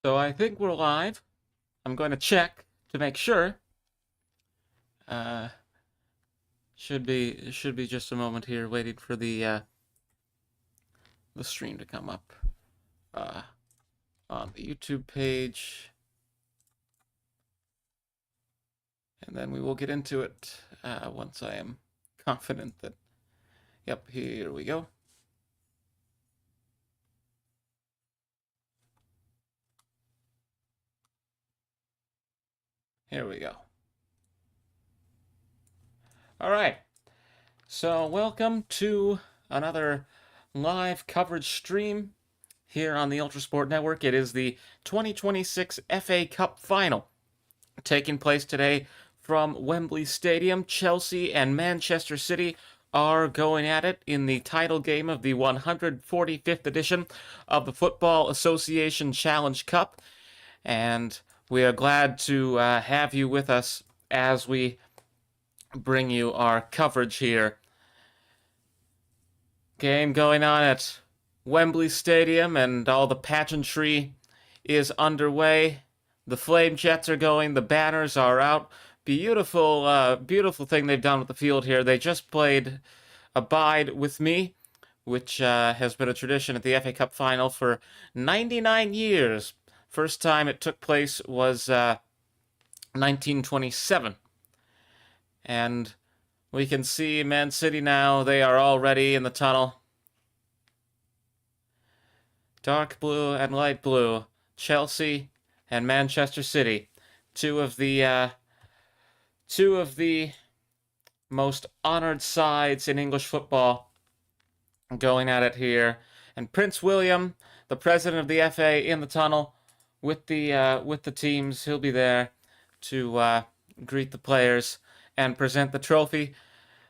So I think we're live. I'm going to check to make sure. Uh, should be just a moment here, waiting for the stream to come up uh, on the YouTube page, and then we will get into it once I am confident that. Yep, here we go. Here we go. All right. So welcome to another live coverage stream here on the ULTRASPORT Network. It is the 2026 FA Cup Final taking place today from Wembley Stadium. Chelsea and Manchester City are going at it in the title game of the 145th edition of the Football Association Challenge Cup. And we are glad to have you with us as we bring you our coverage here. Game going on at Wembley Stadium, and all the pageantry is underway. The flame jets are going, the banners are out. Beautiful thing they've done with the field here. They just played Abide With Me, which has been a tradition at the FA Cup final for 99 years. First time it took place was 1927. And we can see Man City now. They are already in the tunnel. Dark blue and light blue. Chelsea and Manchester City. Two of the most honored sides in English football going at it here. And Prince William, the president of the FA, in the tunnel with the teams. He'll be there to greet the players and present the trophy.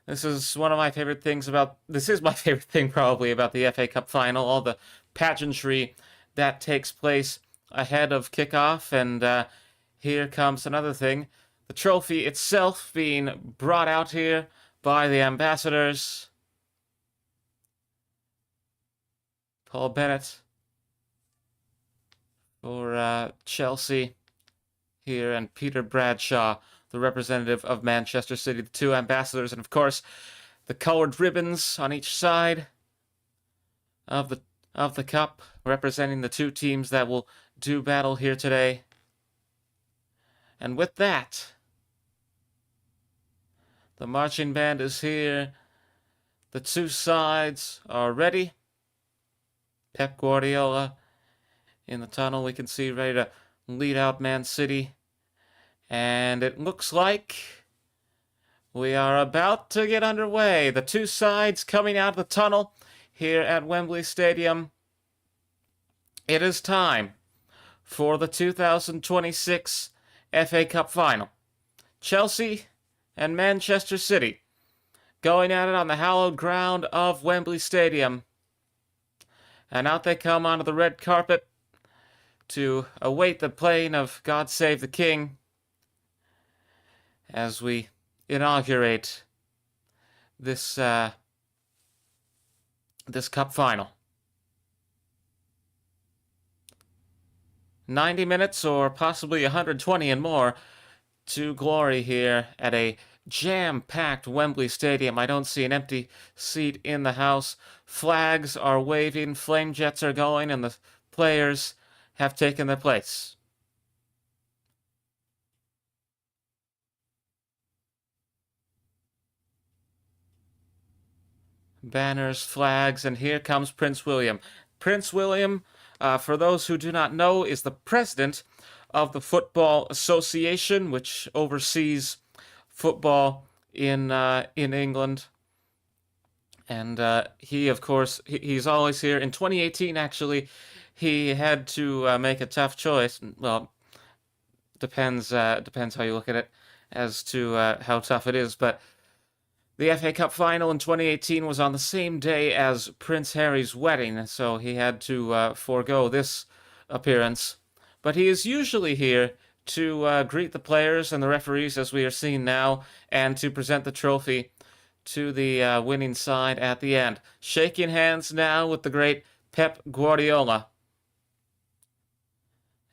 This is one of my favorite things about. This is my favorite thing probably about the FA Cup final. All the pageantry that takes place ahead of kickoff, and here comes another thing: the trophy itself being brought out here by the ambassadors. Paul Bennett for Chelsea here, and Peter Bradshaw, the representative of Manchester City, the two ambassadors, and of course the colored ribbons on each side of the cup representing the two teams that will do battle here today. And with that, the marching band is here. The two sides are ready. Pep Guardiola in the tunnel, we can see, ready to lead out Man City. And it looks like we are about to get underway. The two sides coming out of the tunnel here at Wembley Stadium. It is time for the 2026 FA Cup Final. Chelsea and Manchester City going at it on the hallowed ground of Wembley Stadium. And out they come onto the red carpet to await the playing of God Save the King as we inaugurate this cup final. 90 minutes or possibly 120 and more to glory here at a jam-packed Wembley Stadium. I don't see an empty seat in the house. Flags are waving, flame jets are going, and the players have taken their place. Banners, flags, and here comes Prince William. Prince William, for those who do not know, is the president of the Football Association, which oversees football in England. And he, of course, he's always here. In 2018, actually, he had to make a tough choice. Well, depends how you look at it as to how tough it is, but the FA Cup final in 2018 was on the same day as Prince Harry's wedding, so he had to forego this appearance. But he is usually here to greet the players and the referees, as we are seeing now, and to present the trophy to the winning side at the end. Shaking hands now with the great Pep Guardiola.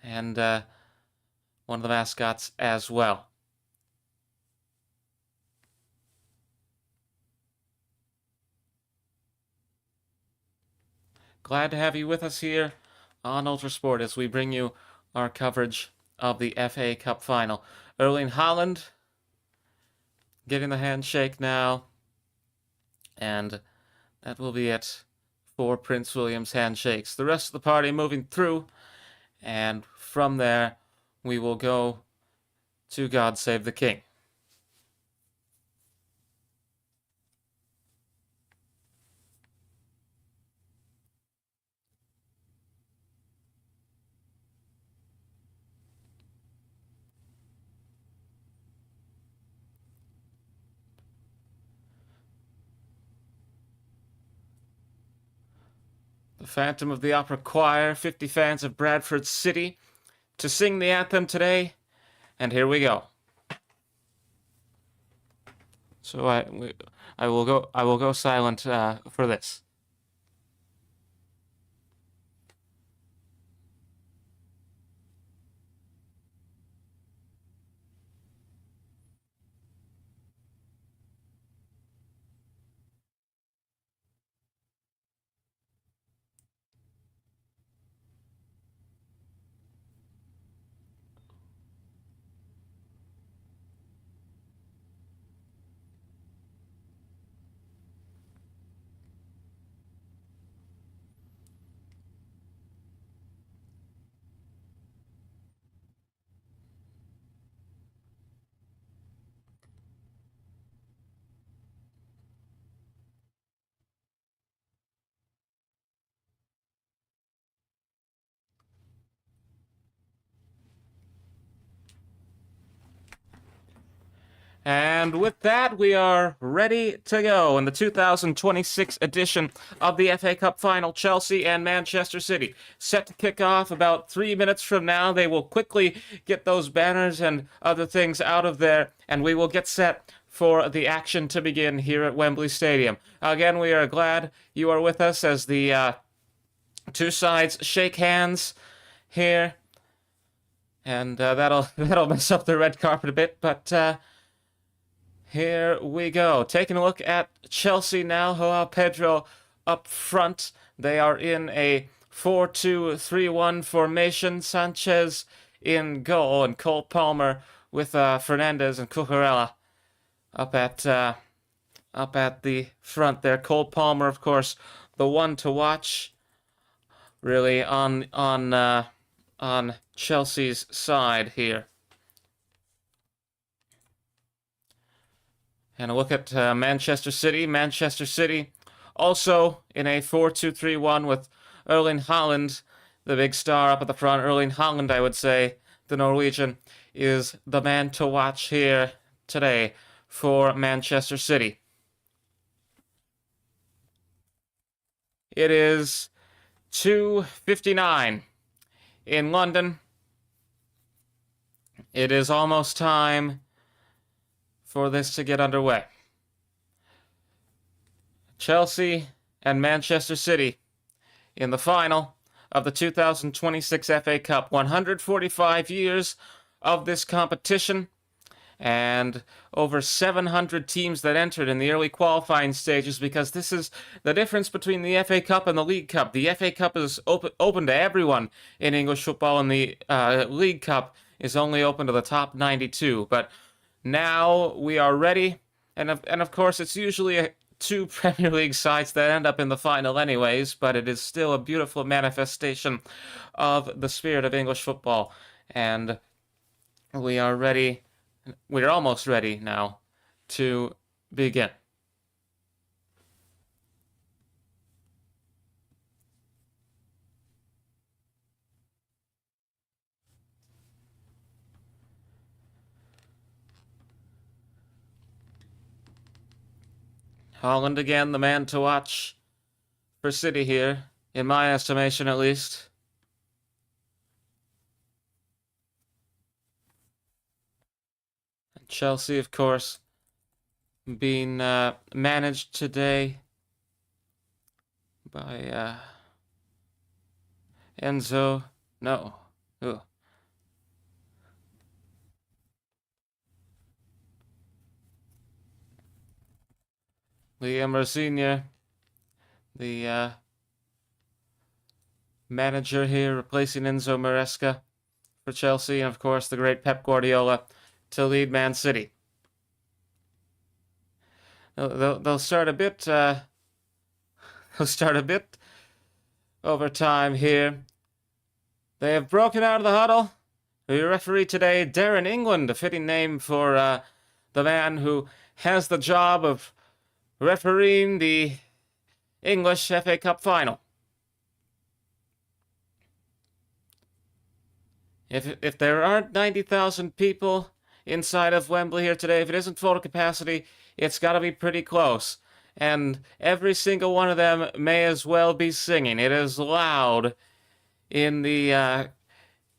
and one of the mascots as well. Glad to have you with us here on ULTRASPORT as we bring you our coverage of the FA Cup final. Erling Haaland getting the handshake now, and that will be it for Prince William's handshakes. The rest of the party moving through, and from there we will go to God Save the King. The Phantom of the Opera Choir, 50 fans of Bradford City, to sing the anthem today, and here we go. So I will go silent for this. And with that, we are ready to go in the 2026 edition of the FA Cup final. Chelsea and Manchester City set to kick off about 3 minutes from now. They will quickly get those banners and other things out of there, and we will get set for the action to begin here at Wembley Stadium. Again, we are glad you are with us as the two sides shake hands here, and that'll mess up the red carpet a bit, but here we go. Taking a look at Chelsea now. Joao Pedro up front. They are in a 4-2-3-1 formation. Sanchez in goal, and Cole Palmer with Fernandes and Cucurella up at the front there. Cole Palmer, of course, the one to watch, really on Chelsea's side here. And a look at Manchester City. Manchester City also in a 4-2-3-1 with Erling Haaland, the big star up at the front. Erling Haaland, I would say, the Norwegian, is the man to watch here today for Manchester City. It is 2:59 in London. It is almost time for this to get underway. Chelsea and Manchester City in the final of the 2026 FA Cup. 145 years of this competition, and over 700 teams that entered in the early qualifying stages, because this is the difference between the FA Cup and the League Cup. The FA Cup is open to everyone in English football, and the League Cup is only open to the top 92. But now we are ready, and of course it's usually two Premier League sides that end up in the final anyways, but it is still a beautiful manifestation of the spirit of English football, and we are ready. We're almost ready now to begin. Haaland again, the man to watch for City here, in my estimation at least. Chelsea, of course, being managed today by Enzo. No. Ooh. Liam Senior, the manager here, replacing Enzo Maresca for Chelsea, and of course the great Pep Guardiola to lead Man City. They'll start a bit. They'll start a bit over time here. They have broken out of the huddle. Your referee today, Darren England, a fitting name for the man who has the job of refereeing the English FA Cup final. If there aren't 90,000 people inside of Wembley here today, if it isn't full capacity, it's got to be pretty close. And every single one of them may as well be singing. It is loud in the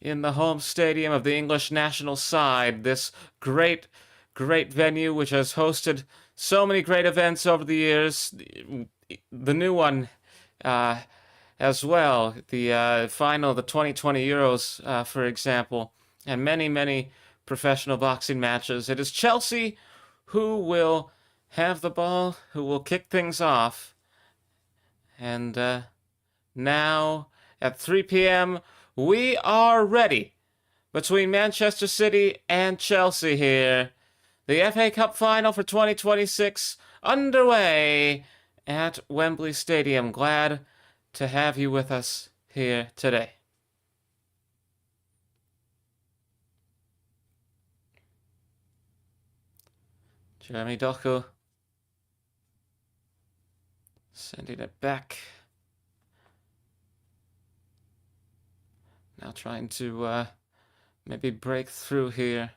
home stadium of the English national side. This great venue which has hosted so many great events over the years. The new one as well, the final of the 2020 Euros, for example, and many professional boxing matches. It is Chelsea who will have the ball, who will kick things off. And now at 3 p.m., we are ready between Manchester City and Chelsea here. The FA Cup final for 2026 underway at Wembley Stadium. Glad to have you with us here today. Jeremy Doku sending it back. Now trying to maybe break through here.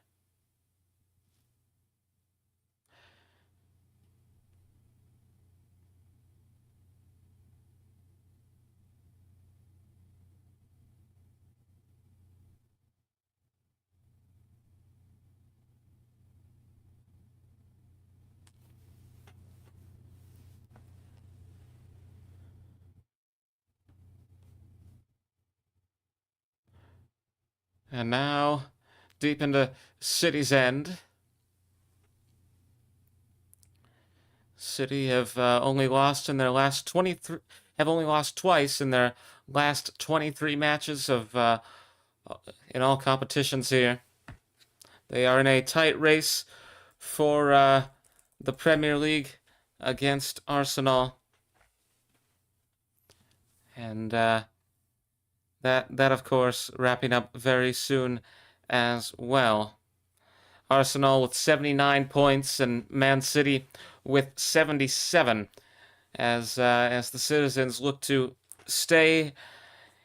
And now, deep into City's end. City have only lost in their last 23. Have only lost twice in their last 23 matches of in all competitions here. They are in a tight race for the Premier League against Arsenal, and that of course wrapping up very soon as well. Arsenal with 79 points and Man City with 77 as the citizens look to stay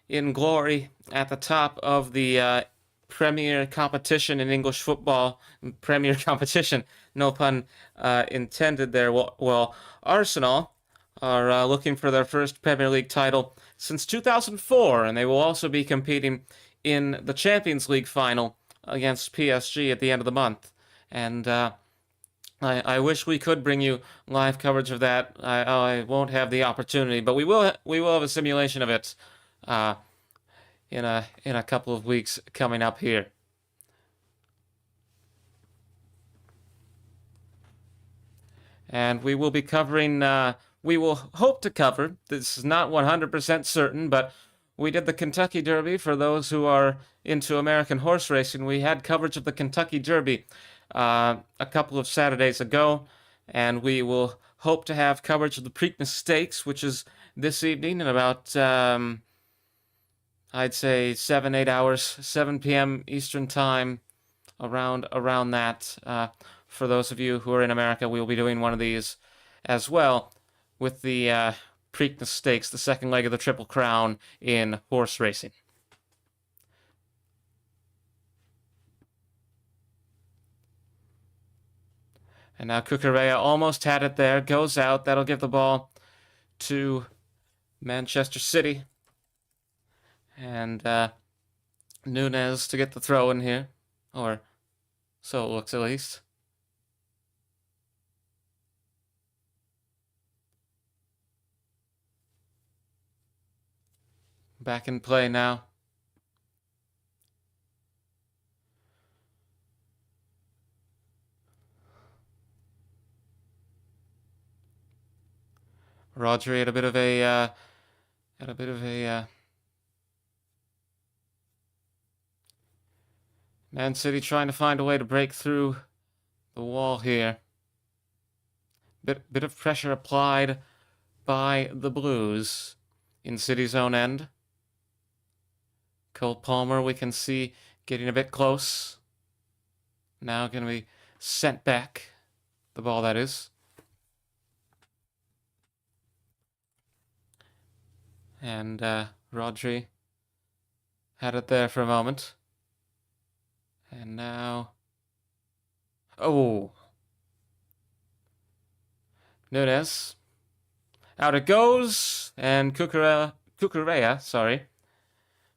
in glory at the top of the premier competition in English football. Premier competition, no pun intended there. Well, Arsenal are looking for their first Premier League title since 2004, and they will also be competing in the Champions League final against PSG at the end of the month. And I wish we could bring you live coverage of that. I won't have the opportunity, but we will have a simulation of it in a couple of weeks coming up here. And we will be covering. We will hope to cover. This is not 100% certain, but we did the Kentucky Derby. For those who are into American horse racing, we had coverage of the Kentucky Derby a couple of Saturdays ago, and we will hope to have coverage of the Preakness Stakes, which is this evening in about I'd say 7-8 hours, 7 p.m. Eastern Time, around that. For those of you who are in America, we will be doing one of these as well with the Preakness Stakes, the second leg of the Triple Crown in horse racing. And now Cucurella almost had it there, goes out. That'll give the ball to Manchester City. And Nunez to get the throw in here, or so it looks at least. Back in play now. Rodri had a bit of a Man City trying to find a way to break through the wall here. Bit of pressure applied by the Blues in City's own end. Cole Palmer, we can see getting a bit close. Now going to be sent back. The ball, that is. And Rodri had it there for a moment. And now... Oh! Nunes. Out it goes. And Cucurella, sorry,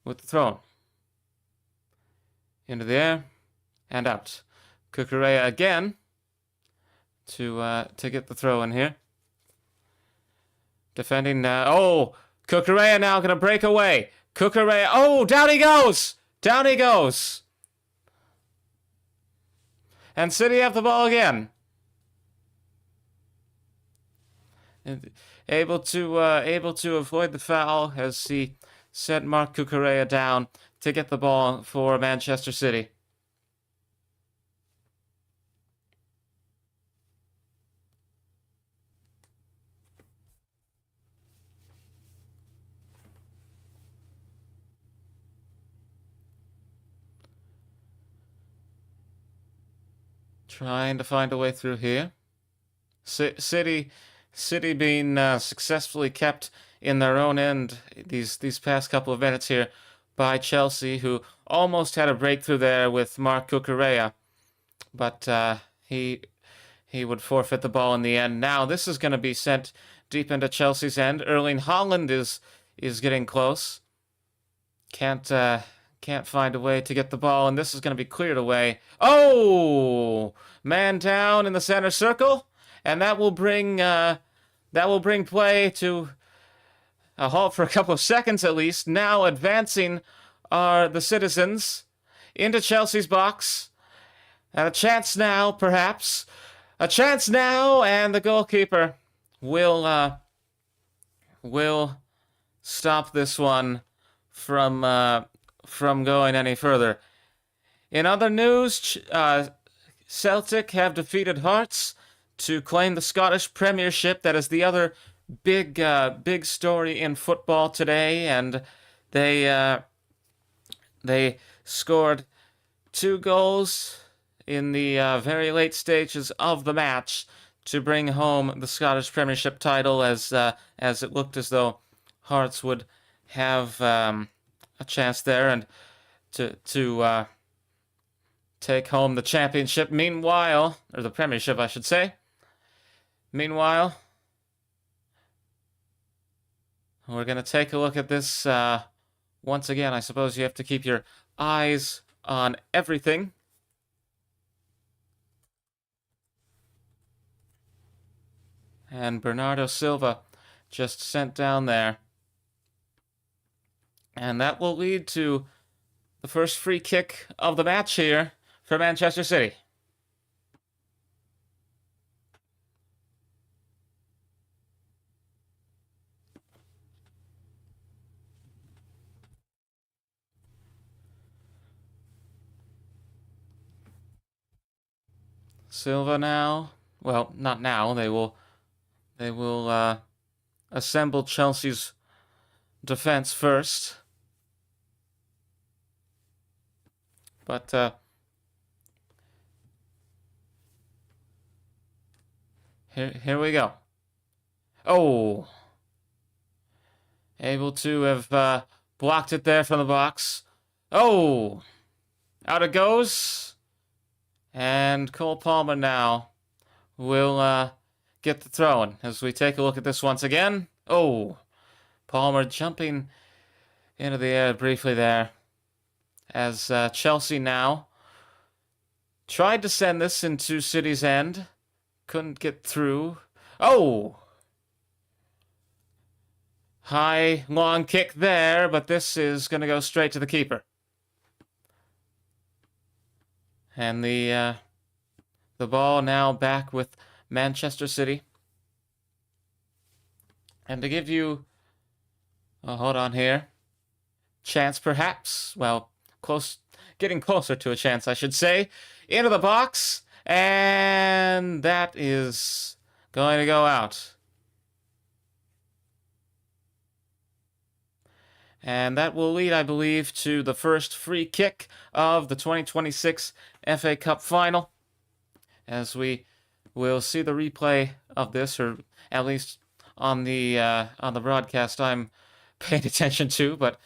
with the throw. Into the air. And out. Cucurella again to get the throw in here. Defending... Cucurella now going to break away. Cucurella... Oh! Down he goes! Down he goes! And City have the ball again. And able to avoid the foul as he sent Marc Cucurella down to get the ball for Manchester City. Trying to find a way through here. City being successfully kept in their own end these past couple of minutes here by Chelsea, who almost had a breakthrough there with Marc Cucurella, but he would forfeit the ball in the end. Now this is going to be sent deep into Chelsea's end. Erling Haaland is getting close. Can't find a way to get the ball, and this is going to be cleared away. Oh! Man down in the center circle, and that will bring play to a halt for a couple of seconds at least. Now advancing are the citizens into Chelsea's box. And a chance now, perhaps. A chance now, and the goalkeeper will stop this one from going any further. In other news, Celtic have defeated Hearts to claim the Scottish Premiership. That is the other big story in football today, and they scored 2 goals in the very late stages of the match to bring home the Scottish Premiership title, as it looked as though Hearts would have a chance there and to take home the championship. Meanwhile, or the Premiership, I should say. Meanwhile, we're going to take a look at this once again. I suppose you have to keep your eyes on everything. And Bernardo Silva just sent down there. And that will lead to the first free kick of the match here for Manchester City. Silva now. Well, not now. They will assemble Chelsea's defense first. But here we go. Oh, able to have blocked it there from the box. Oh, out it goes. And Cole Palmer now will get the throw-in as we take a look at this once again. Oh, Palmer jumping into the air briefly there as Chelsea now tried to send this into City's end. Couldn't get through. Oh! High, long kick there, but this is going to go straight to the keeper. And the ball now back with Manchester City. And to give you, hold on here, chance perhaps, well, getting closer to a chance, I should say, into the box, and that is going to go out. And that will lead, I believe, to the first free kick of the 2026 FA Cup final, as we will see the replay of this, or at least on the broadcast I'm paying attention to. But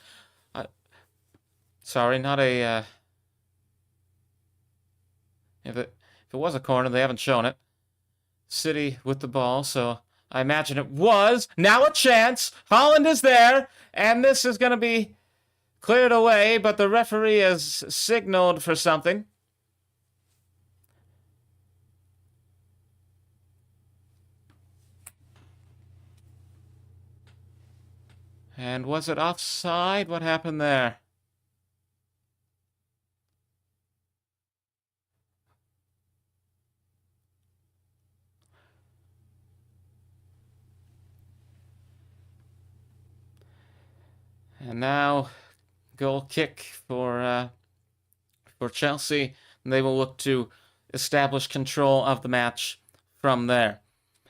sorry, not a. If it was a corner, they haven't shown it. City with the ball, so I imagine it was. Now a chance. Holland is there, and this is going to be cleared away, but the referee has signaled for something. And was it offside? What happened there? And now, goal kick for Chelsea. They will look to establish control of the match from there.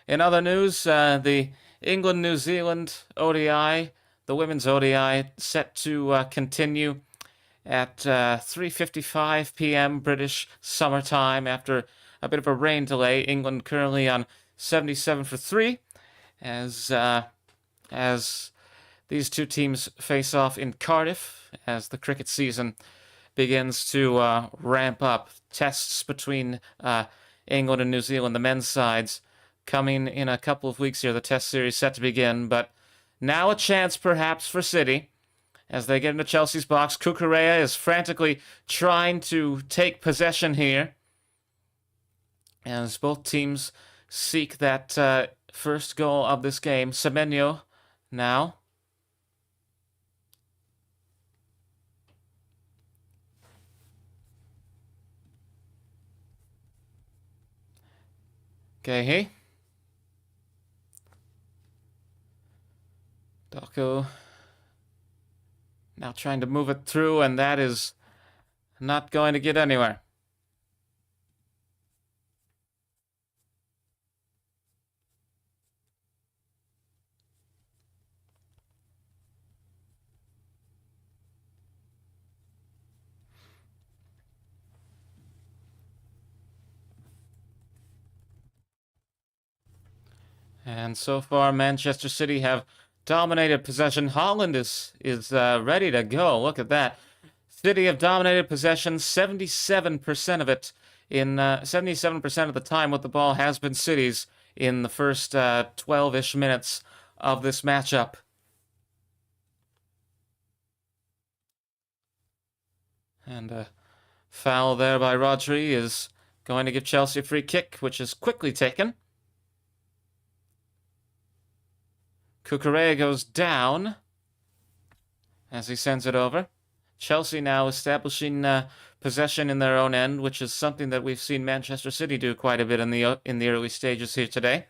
In other news, the England-New Zealand ODI, the women's ODI, set to continue at 3:55 p.m. British summertime after a bit of a rain delay. England currently on 77 for 3, as these two teams face off in Cardiff as the cricket season begins to ramp up. Tests between England and New Zealand, the men's sides, coming in a couple of weeks here. The test series set to begin, but now a chance perhaps for City as they get into Chelsea's box. Cucurella is frantically trying to take possession here as both teams seek that first goal of this game. Semenyo now. Okay, Doku now trying to move it through, and that is not going to get anywhere. And so far, Manchester City have dominated possession. Holland is ready to go. Look at that. City have dominated possession, 77% of it in 77% of the time with the ball has been City's in the first 12-ish minutes of this matchup. And a foul there by Rodri is going to give Chelsea a free kick, which is quickly taken. Cucurella goes down as he sends it over. Chelsea now establishing possession in their own end, which is something that we've seen Manchester City do quite a bit in the early stages here today.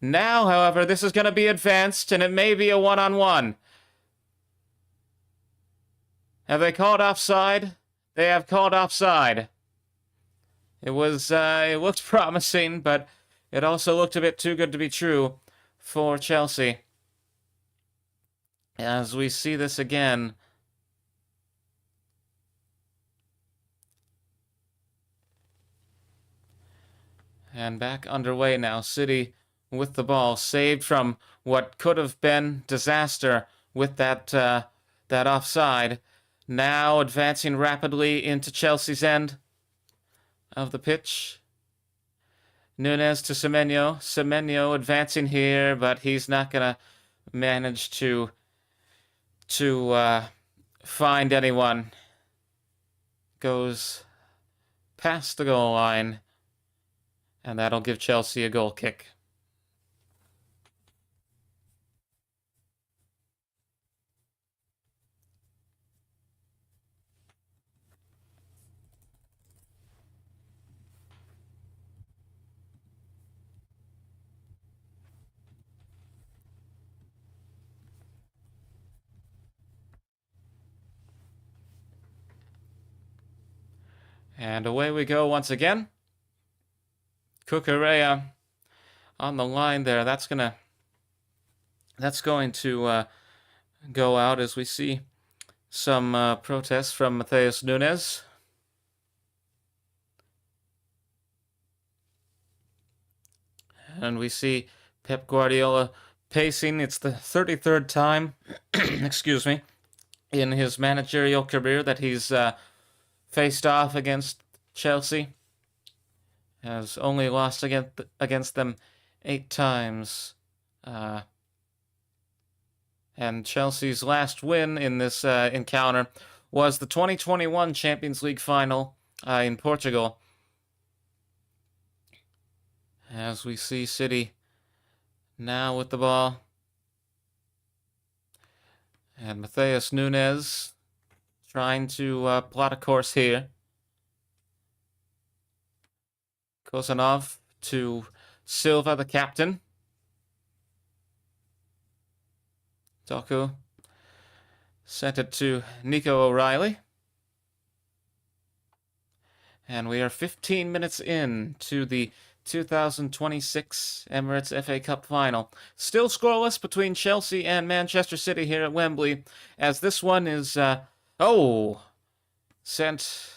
Now, however, this is going to be advanced, and it may be a one-on-one. Have they called offside? They have called offside. It looked promising, but it also looked a bit too good to be true for Chelsea. As we see this again. And back underway now. City with the ball, saved from what could have been disaster with that offside. Now advancing rapidly into Chelsea's end of the pitch. Nunes to Semenyo. Semenyo advancing here, but he's not going to manage to find anyone. Goes past the goal line, and that'll give Chelsea a goal kick. And away we go once again. Cucurella on the line there. That's going to go out as we see some protests from Matheus Nunes. And we see Pep Guardiola pacing. It's the 33rd time, excuse me, in his managerial career that he's faced off against Chelsea. Has only lost against them 8 times. And Chelsea's last win in this encounter was the 2021 Champions League final in Portugal. As we see City now with the ball. And Matheus Nunes trying to plot a course here. Kozanov to Silva, the captain. Doku sent it to Nico O'Reilly. And we are 15 minutes in to the 2026 Emirates FA Cup final. Still scoreless between Chelsea and Manchester City here at Wembley, as this one is, sent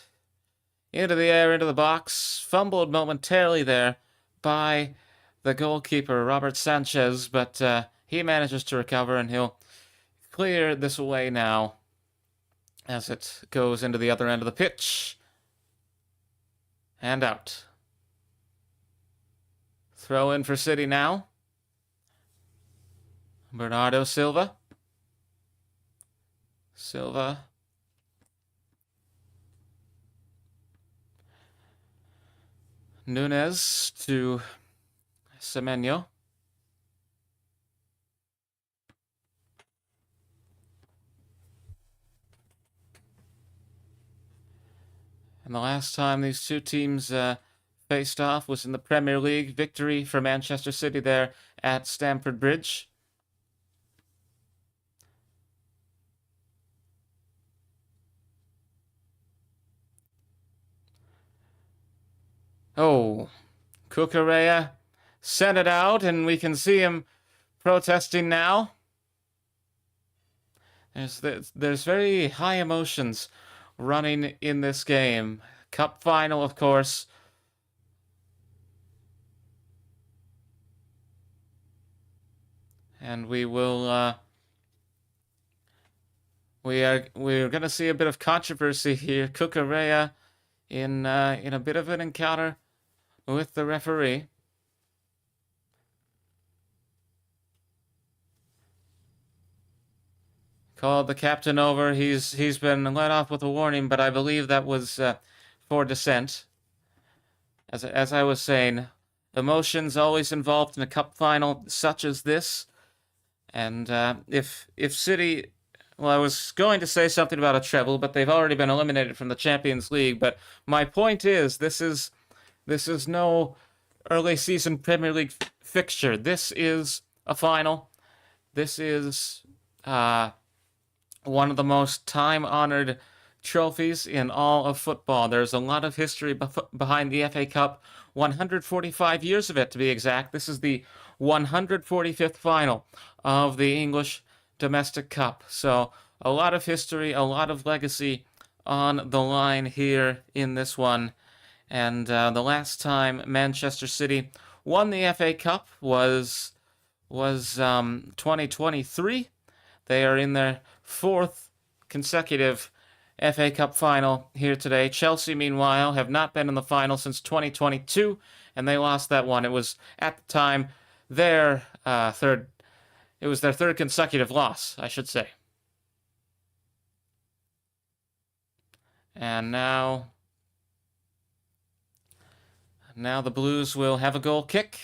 into the air, into the box, fumbled momentarily there by the goalkeeper, Robert Sanchez, but he manages to recover, and he'll clear this away now as it goes into the other end of the pitch. And out. Throw in for City now. Bernardo Silva. Nunes to Semenyo. And the last time these two teams faced off was in the Premier League. Victory for Manchester City there at Stamford Bridge. Oh, Cucurella sent it out, and we can see him protesting now. There's very high emotions running in this game. Cup final, of course. And we will we're going to see a bit of controversy here. Cucurella in a bit of an encounter with the referee. Called the captain over. He's been let off with a warning, but I believe that was for dissent. As I was saying, emotions always involved in a cup final such as this. And if City, well, I was going to say something about a treble, but they've already been eliminated from the Champions League. But my point is, this is no early season Premier League fixture. This is a final. This is one of the most time-honored trophies in all of football. There's a lot of history behind the FA Cup, 145 years of it to be exact. This is the 145th final of the English Domestic Cup. So a lot of history, a lot of legacy on the line here in this one. And the last time Manchester City won the FA Cup was 2023. They are in their 4th consecutive FA Cup final here today. Chelsea, meanwhile, have not been in the final since 2022, and they lost that one. It was, at the time, their third consecutive loss, I should say. And now the Blues will have a goal kick.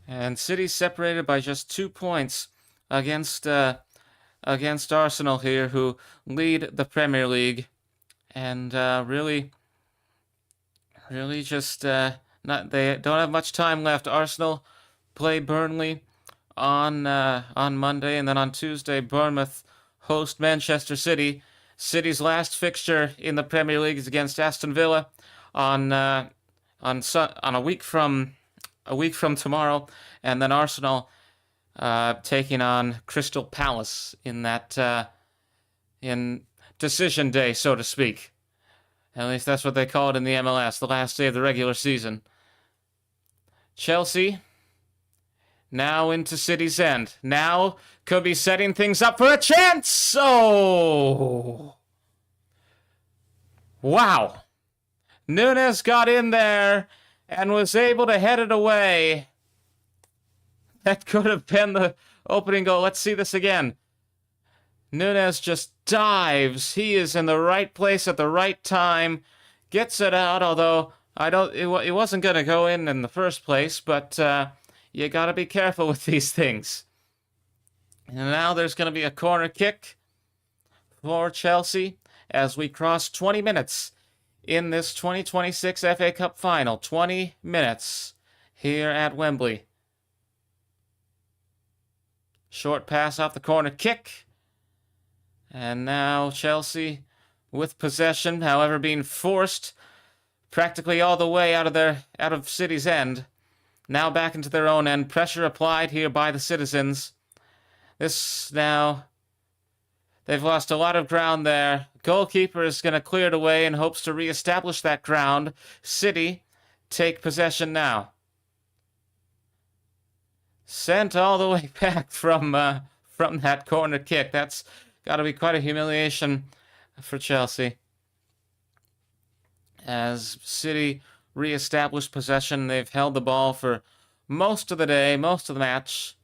And City separated by just 2 points against Arsenal here, who lead the Premier League. and really just not they don't have much time left. Arsenal play Burnley on Monday, and then on Tuesday, Bournemouth host Manchester City. City's last fixture in the Premier League is against Aston Villa on a week from tomorrow, and then Arsenal taking on Crystal Palace in that in decision day, so to speak. At least that's what they call it in the MLS, the last day of the regular season. Chelsea now into City's end. Now could be setting things up for a chance. Oh! Wow. Nunes got in there and was able to head it away. That could have been the opening goal. Let's see this again. Nunes just dives. He is in the right place at the right time. Gets it out, although it wasn't going to go in the first place, but you got to be careful with these things. And now there's going to be a corner kick for Chelsea as we cross 20 minutes in this 2026 FA Cup final. 20 minutes here at Wembley. Short pass off the corner kick. And now Chelsea with possession, however, being forced practically all the way out of City's end. Now back into their own end. Pressure applied here by the citizens. This now, they've lost a lot of ground there. Goalkeeper is going to clear it away and hopes to reestablish that ground. City take possession now. Sent all the way back from that corner kick. That's got to be quite a humiliation for Chelsea. As City re-established possession, they've held the ball for most of the day, most of the match.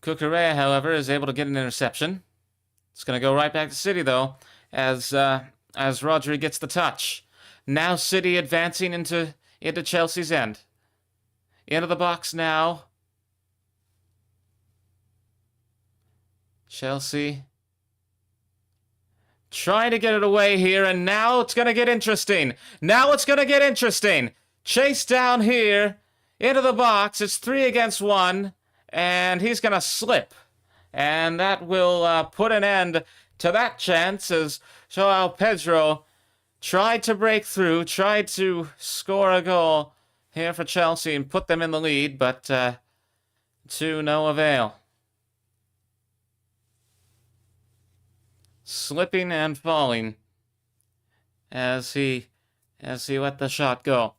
Cucurella, however, is able to get an interception. It's going to go right back to City, though, as Rodri gets the touch. Now City advancing into Chelsea's end. Into the box now. Chelsea trying to get it away here, and now it's going to get interesting. Chase down here into the box. It's 3 against 1, and he's going to slip. And that will put an end to that chance as Joao Pedro tried to break through, tried to score a goal here for Chelsea and put them in the lead, but to no avail. Slipping and falling as he let the shot go.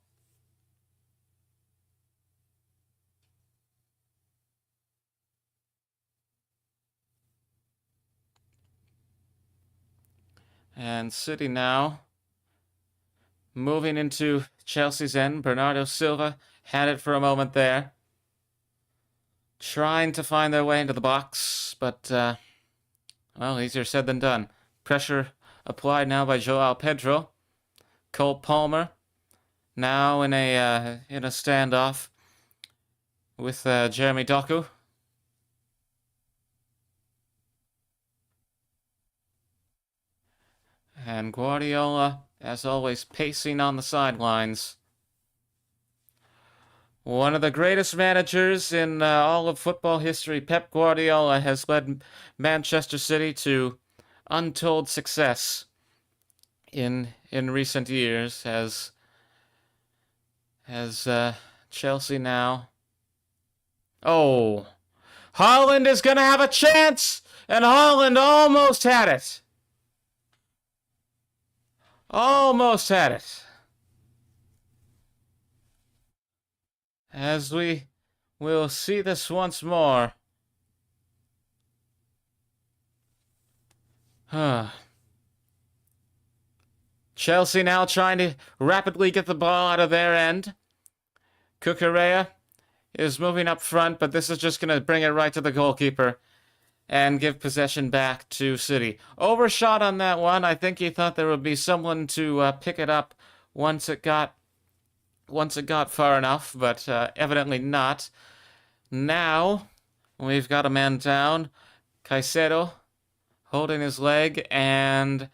And City now moving into Chelsea's end. Bernardo Silva had it for a moment there, trying to find their way into the box, but well, easier said than done. Pressure applied now by Joao Pedro. Cole Palmer now in a standoff with Jeremy Doku. And Guardiola, as always, pacing on the sidelines. One of the greatest managers in all of football history, Pep Guardiola, has led Manchester City to untold success in recent years. As Chelsea now. Oh, Haaland is going to have a chance, and Haaland almost had it. Almost had it. As we will see this once more. Chelsea now trying to rapidly get the ball out of their end. Cucurella is moving up front, but this is just going to bring it right to the goalkeeper and give possession back to City. Overshot on that one. I think he thought there would be someone to pick it up once it got far enough, but evidently not. Now we've got a man down. Caicedo holding his leg, and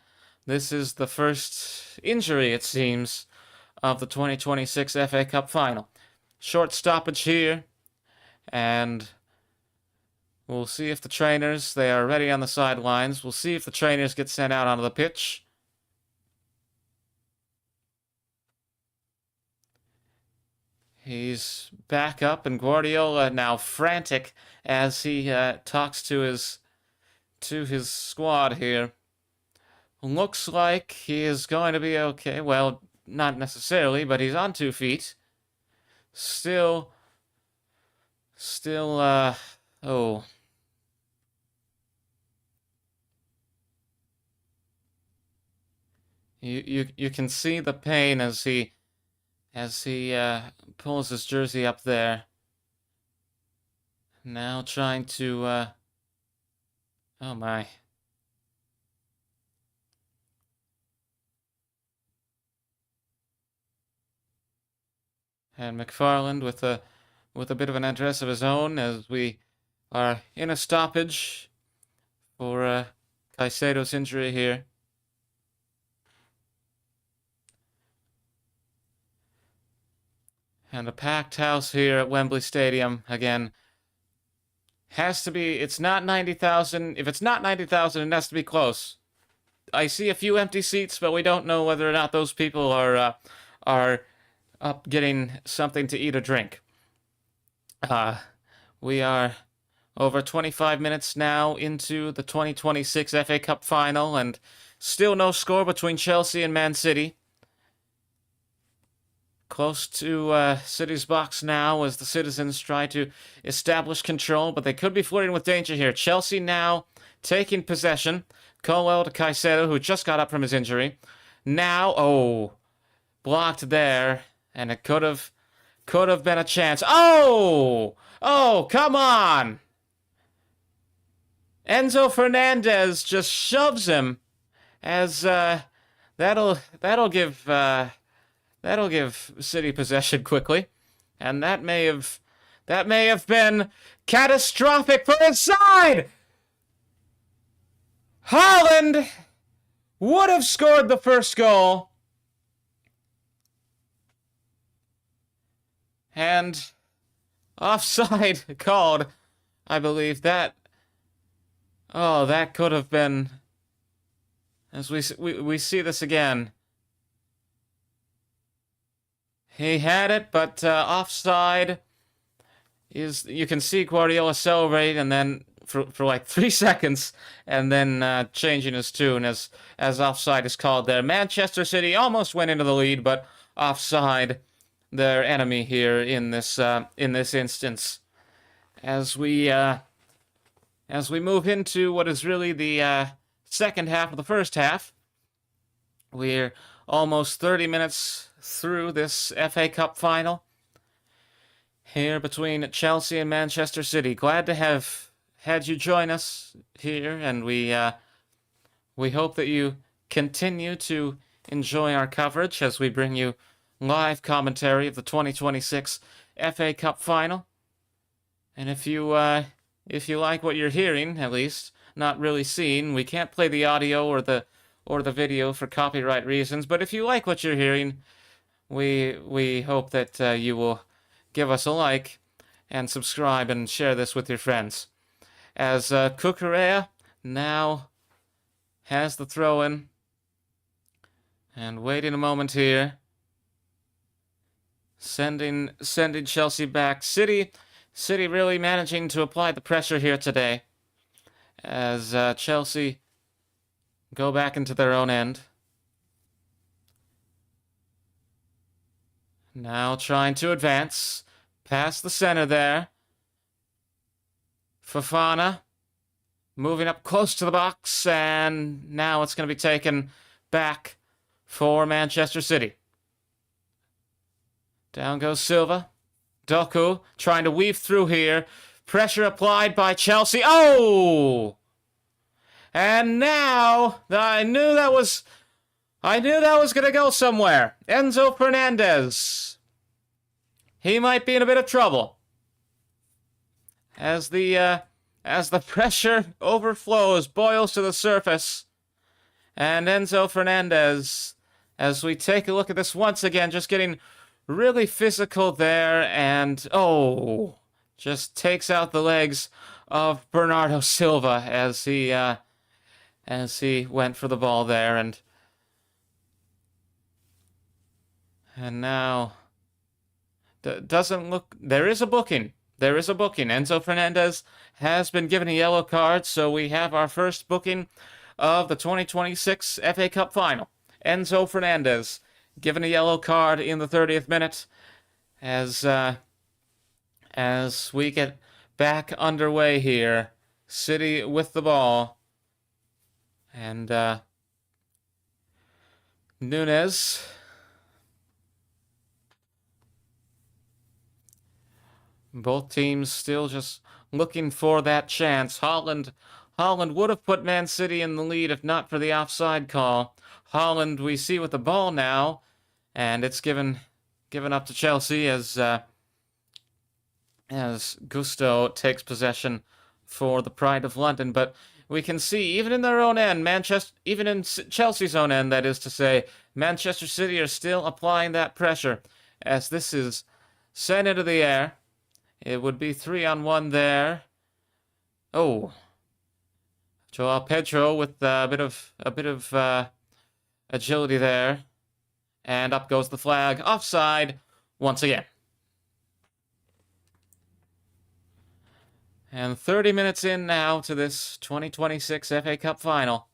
This is the first injury, it seems, of the 2026 FA Cup final. Short stoppage here, and we'll see if the trainers, they are ready on the sidelines. We'll see if the trainers get sent out onto the pitch. He's back up, and Guardiola now frantic as he talks to his squad here. Looks like he is going to be okay. Well, not necessarily, but he's on 2 feet. Still, oh. You can see the pain as he pulls his jersey up there. Now trying to oh my. And McFarland with a bit of an address of his own as we are in a stoppage for Caicedo's injury here. And a packed house here at Wembley Stadium again. Has to be, it's not 90,000. If it's not 90,000, it has to be close. I see a few empty seats, but we don't know whether or not those people are up getting something to eat or drink. We are over 25 minutes now into the 2026 FA Cup final, and still no score between Chelsea and Man City. Close to City's box now as the citizens try to establish control, but they could be flirting with danger here. Chelsea now taking possession. Colwell to Caicedo, who just got up from his injury. Now, oh, blocked there, and it could have been a chance. Oh, come on! Enzo Fernandez just shoves him, as that'll give City possession quickly, and that may have been catastrophic for his side. Haaland would have scored the first goal, and offside called. I believe that. Oh, that could have been. As we see this again. He had it, but offside is, you can see Guardiola celebrate, and then for like 3 seconds, and then changing his tune as offside is called there. Manchester City almost went into the lead, but offside, their enemy here in this instance. As we move into what is really the second half of the first half, we're almost 30 minutes through this FA Cup final here between Chelsea and Manchester City. Glad to have had you join us here, and we hope that you continue to enjoy our coverage as we bring you live commentary of the 2026 FA Cup final. And if you like what you're hearing, at least not really seeing, we can't play the audio or the video for copyright reasons, but if you like what you're hearing, we hope that you will give us a like and subscribe and share this with your friends. As Cucurella now has the throw-in, and waiting a moment here, sending Chelsea back. City really managing to apply the pressure here today, as Chelsea go back into their own end. Now trying to advance past the center there. Fofana moving up close to the box, and now it's going to be taken back for Manchester City. Down goes Silva. Doku trying to weave through here. Pressure applied by Chelsea. Oh! And now I knew that was going to go somewhere. Enzo Fernandez. He might be in a bit of trouble. As the pressure overflows, boils to the surface, And Enzo Fernandez, as we take a look at this once again, just getting really physical there, and just takes out the legs of Bernardo Silva as he went for the ball there, and now doesn't look. There is a booking. There is a booking. Enzo Fernandez has been given a yellow card, so we have our first booking of the 2026 FA Cup final. Enzo Fernandez given a yellow card in the 30th minute as we get back underway here. City with the ball. And Nunes. Both teams still just looking for that chance. Haaland would have put Man City in the lead if not for the offside call. Haaland, we see with the ball now, and it's given up to Chelsea as Gusto takes possession for the Pride of London. But we can see, even in their own end, even in Chelsea's own end, that is to say, Manchester City are still applying that pressure as this is sent into the air. It would be 3-on-1 there. Oh, Joao Pedro with a bit of agility there, and up goes the flag. Offside once again. And 30 minutes in now to this 2026 FA Cup final.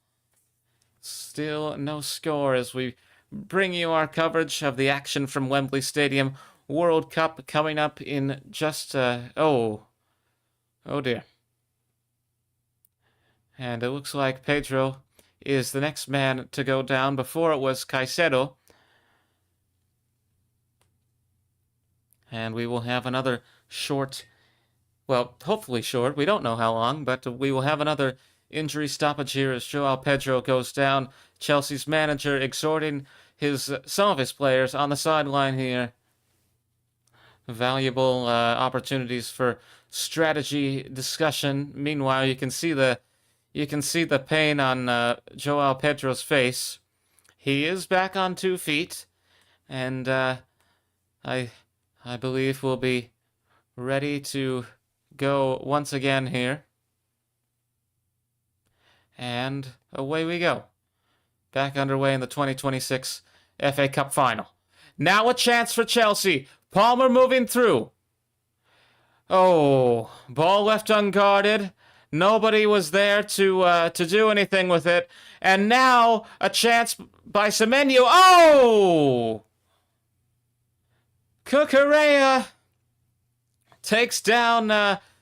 Still no score as we bring you our coverage of the action from Wembley Stadium. World Cup coming up in just, oh dear. And it looks like Pedro is the next man to go down. Before it was Caicedo. And we will have another short, well, hopefully short, we don't know how long, but we will have another injury stoppage here as Joao Pedro goes down. Chelsea's manager exhorting some of his players on the sideline here. Valuable opportunities for strategy discussion. Meanwhile, you can see the pain on Joao Pedro's face. He is back on 2 feet, and I believe we'll be ready to go once again here. And away we go. Back underway in the 2026 FA Cup final. Now a chance for Chelsea. Palmer moving through. Oh, ball left unguarded. Nobody was there to do anything with it. And now a chance by Semenyo. Oh! Cucurella takes down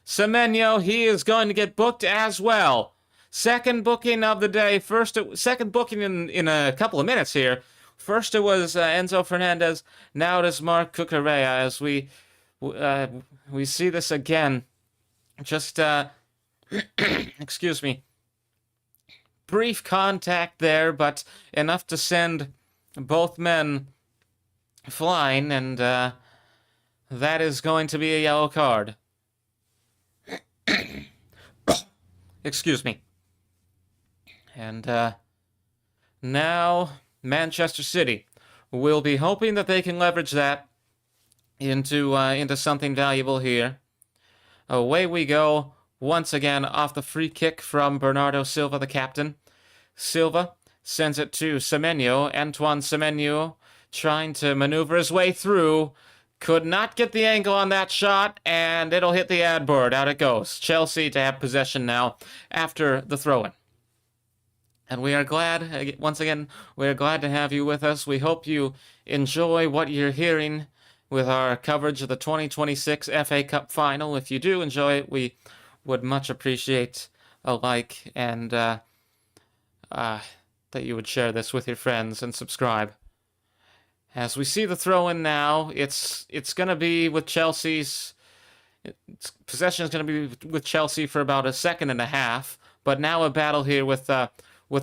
Semenyo. He is going to get booked as well. Second booking of the day. Second booking in a couple of minutes here. First it was Enzo Fernandez. Now it is Marc Cucurella as we see this again. Just excuse me. Brief contact there, but enough to send both men flying, and that is going to be a yellow card. Excuse me. And now Manchester City will be hoping that they can leverage that into something valuable here. Away we go once again off the free kick from Bernardo Silva, the captain. Silva sends it to Semenyo. Antoine Semenyo trying to maneuver his way through. Could not get the angle on that shot, and it'll hit the ad board. Out it goes. Chelsea to have possession now after the throw-in. And we are glad, once again, we are glad to have you with us. We hope you enjoy what you're hearing with our coverage of the 2026 FA Cup final. If you do enjoy it, we would much appreciate a like and that you would share this with your friends and subscribe. As we see the throw-in now, it's going to be with Chelsea's... possession is going to be with Chelsea for about a second and a half, but now a battle here with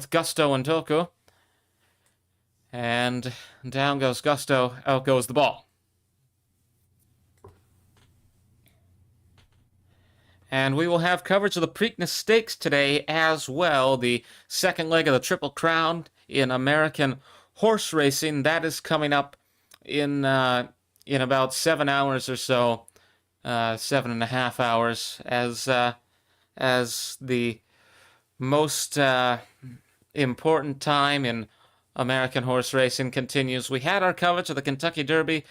Gusto and Toku. And down goes Gusto, out goes the ball. And we will have coverage of the Preakness Stakes today as well, the second leg of the Triple Crown in American horse racing. That is coming up in about 7 hours or so, 7.5 hours, as the most important time in American horse racing continues. We had our coverage of the Kentucky Derby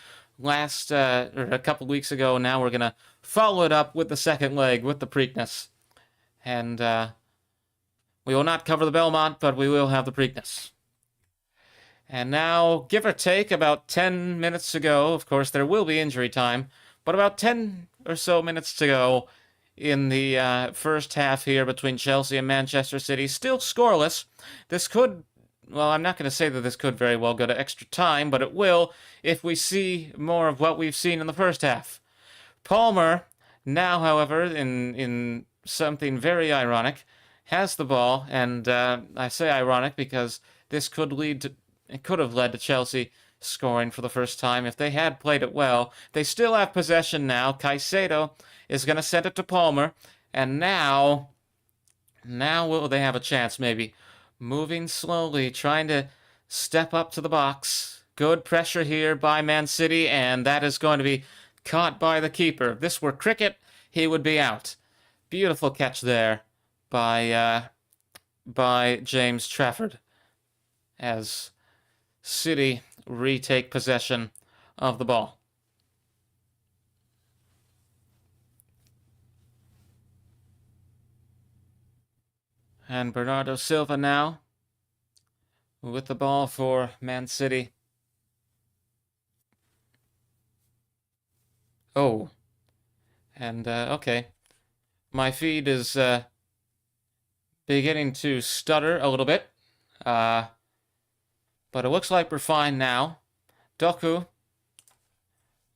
a couple weeks ago. Now we're gonna follow it up with the second leg with the Preakness, and we will not cover the Belmont, but we will have the Preakness. And now, give or take, about 10 minutes to go. Of course, there will be injury time, but about 10 or so minutes to go in the first half here between Chelsea and Manchester City. Still scoreless. This could, well, I'm not going to say that this could very well go to extra time, but it will if we see more of what we've seen in the first half. Palmer, now, however, in something very ironic, has the ball, and I say ironic because this could have led to Chelsea scoring for the first time if they had played it well. They still have possession now. Caicedo is going to send it to Palmer, and now will they have a chance maybe? Moving slowly, trying to step up to the box. Good pressure here by Man City, and that is going to be caught by the keeper. If this were cricket, he would be out. Beautiful catch there by James Trafford as City retake possession of the ball. And Bernardo Silva now with the ball for Man City. Oh. And, okay. My feed is beginning to stutter a little bit. But it looks like we're fine now. Doku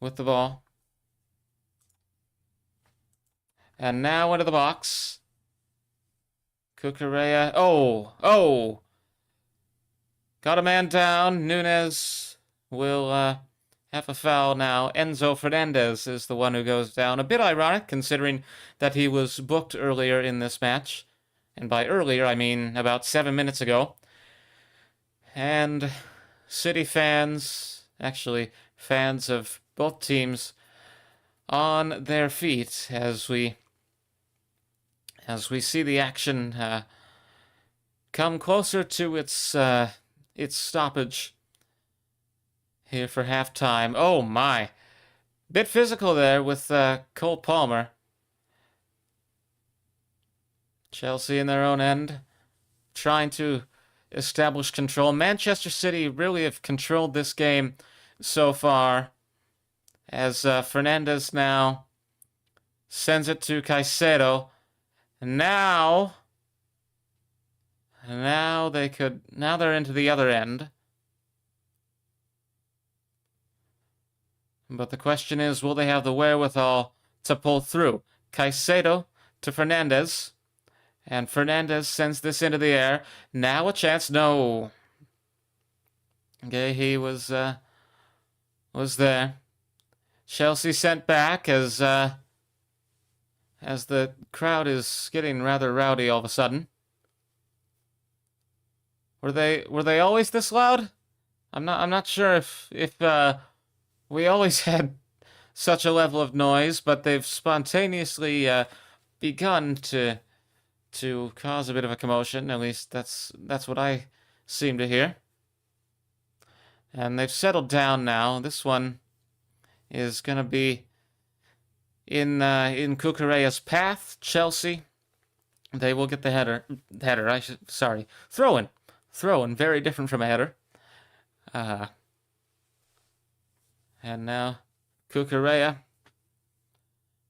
with the ball. And now into the box. Cucurella. Oh! Got a man down. Nunez will have a foul now. Enzo Fernandez is the one who goes down. A bit ironic, considering that he was booked earlier in this match. And by earlier, I mean about 7 minutes ago. And City fans, actually fans of both teams, on their feet as we see the action come closer to its stoppage here for halftime. Oh my, bit physical there with Cole Palmer. Chelsea in their own end, trying to establish control. Manchester City really have controlled this game so far, as Fernandez now sends it to Caicedo. Now they're into the other end. But the question is, will they have the wherewithal to pull through? Caicedo to Fernandez. And Fernandez sends this into the air. Now a chance. No. Okay, he was there. Chelsea sent back as the crowd is getting rather rowdy all of a sudden. Were they always this loud? I'm not sure if we always had such a level of noise, but they've spontaneously begun to cause a bit of a commotion. At least that's what I seem to hear. And they've settled down now. This one is going to be in Cucurella's path. Chelsea, they will get the header. Throw-in. Very different from a header. And now Cucurella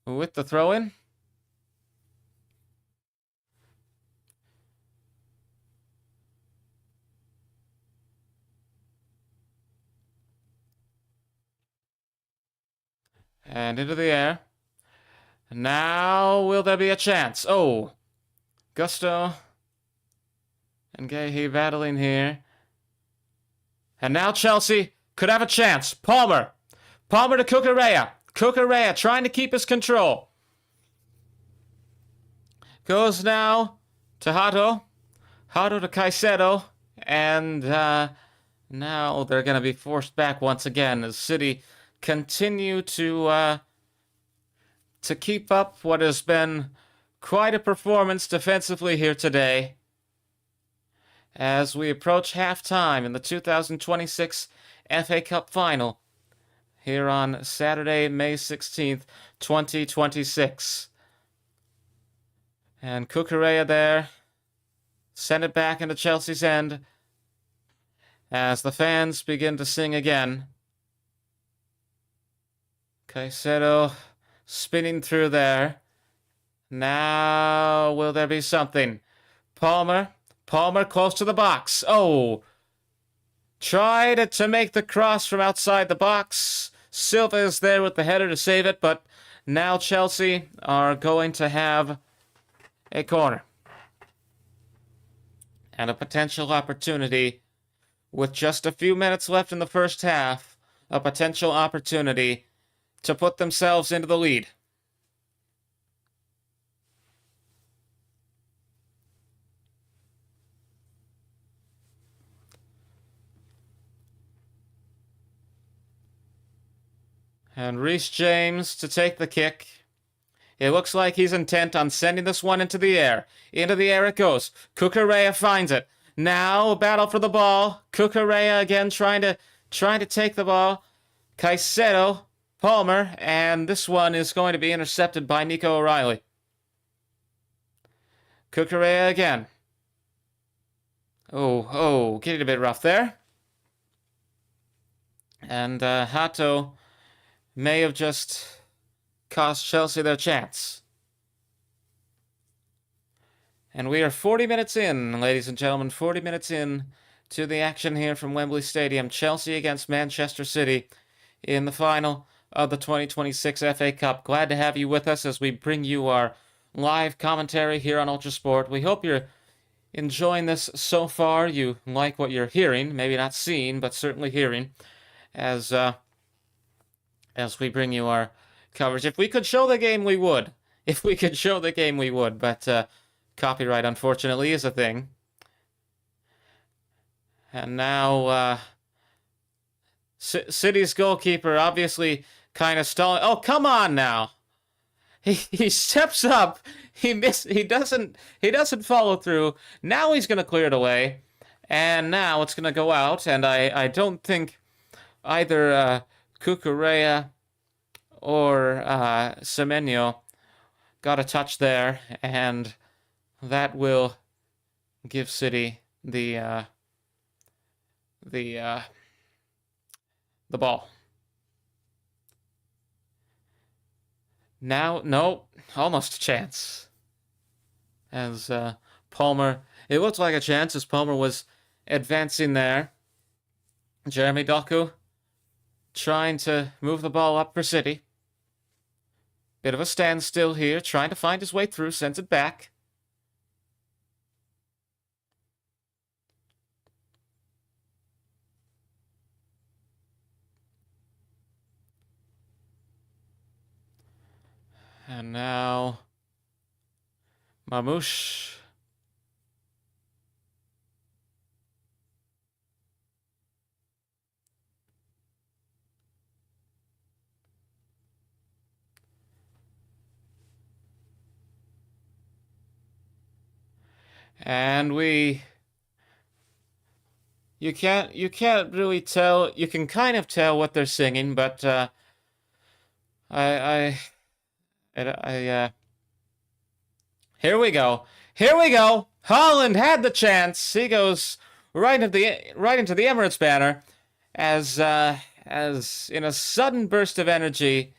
with the throw-in. And into the air. Now, will there be a chance? Oh, Gusto and Gahey battling here. And now Chelsea could have a chance. Palmer to Cucurella. Cucurella trying to keep his control. Goes now to Hato. Hato to Caicedo. And now they're going to be forced back once again as City continue to keep up what has been quite a performance defensively here today. As we approach halftime in the 2026 FA Cup Final here on Saturday, May 16th, 2026. And Cucurella there. Send it back into Chelsea's end as the fans begin to sing again. Caicedo spinning through there. Now, will there be something? Palmer close to the box. Oh! Tried to make the cross from outside the box. Silva is there with the header to save it, but now Chelsea are going to have a corner. And a potential opportunity with just a few minutes left in the first half. A potential opportunity to put themselves into the lead. And Reece James to take the kick. It looks like he's intent on sending this one into the air. Into the air it goes. Cucurella finds it. Now a battle for the ball. Cucurella again trying to take the ball. Caicedo, Palmer, and this one is going to be intercepted by Nico O'Reilly. Cucurella again. Oh, getting a bit rough there. And Hato may have just cost Chelsea their chance. And we are 40 minutes in, ladies and gentlemen, 40 minutes in to the action here from Wembley Stadium. Chelsea against Manchester City in the final of the 2026 FA Cup. Glad to have you with us as we bring you our live commentary here on ULTRASPORT. We hope you're enjoying this so far. You like what you're hearing, maybe not seeing, but certainly hearing, as we bring you our coverage. If we could show the game, we would. If we could show the game, we would. But copyright, unfortunately, is a thing. And now City's goalkeeper obviously kind of stalling. Oh, come on now. He steps up. He doesn't follow through. Now he's going to clear it away. And now it's going to go out. And I don't think either Cucurella or Semenyo got a touch there, and that will give City the ball. Now, no, almost a chance. As Palmer, it looked like a chance as Palmer was advancing there. Jeremy Doku trying to move the ball up for City. Bit of a standstill here, trying to find his way through, sends it back. And now Mamouche. And you can't really tell. You can kind of tell what they're singing, but here we go. Haaland had the chance. He goes right into the Emirates banner as in a sudden burst of energy,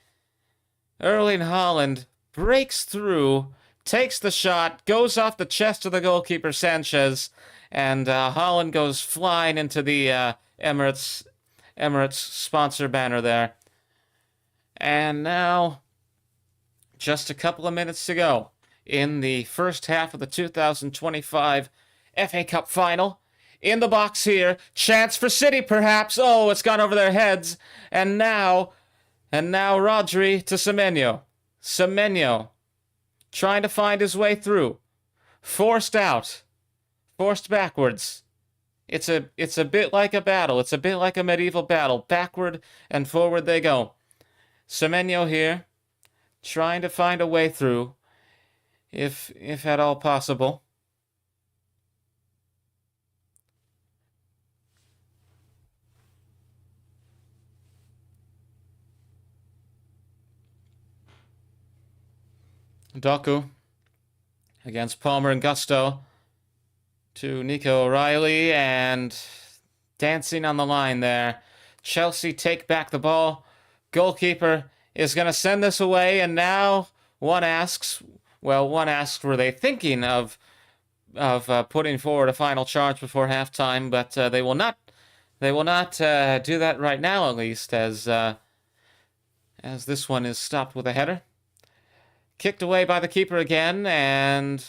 Erling Haaland breaks through, takes the shot, goes off the chest of the goalkeeper Sanchez, and Haaland goes flying into the Emirates sponsor banner there. And now, just a couple of minutes to go in the first half of the 2025 FA Cup final. In the box here, chance for City perhaps. Oh, it's gone over their heads. And now Rodri to Semenyo. Semenyo trying to find his way through. Forced out. Forced backwards. It's a bit like a battle. It's a bit like a medieval battle. Backward and forward they go. Semenyo here, trying to find a way through, if at all possible. Doku against Palmer and Gusto to Nico O'Reilly, and dancing on the line there. Chelsea take back the ball. Goalkeeper is going to send this away, and now one asks, were they thinking of putting forward a final charge before halftime? But they will not do that right now, at least, as this one is stopped with a header. Kicked away by the keeper again, and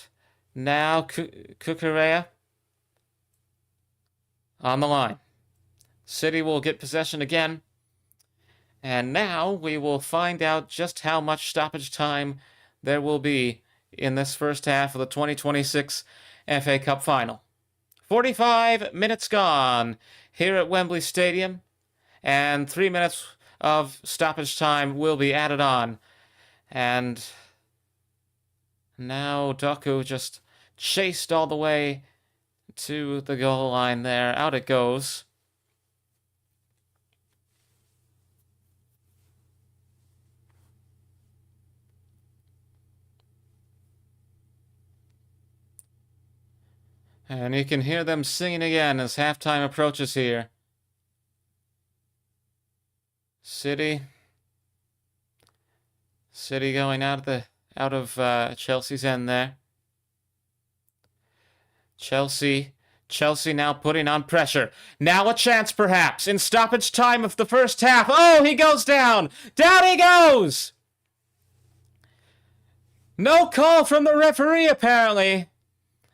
now Cucurella on the line. City will get possession again. And now we will find out just how much stoppage time there will be in this first half of the 2026 FA Cup final. 45 minutes gone here at Wembley Stadium, and 3 minutes of stoppage time will be added on. And now Doku just chased all the way to the goal line there. Out it goes. And you can hear them singing again as halftime approaches here. City going out of Chelsea's end there. Chelsea now putting on pressure. Now a chance perhaps in stoppage time of the first half. Oh, he goes down. Down he goes. No call from the referee apparently.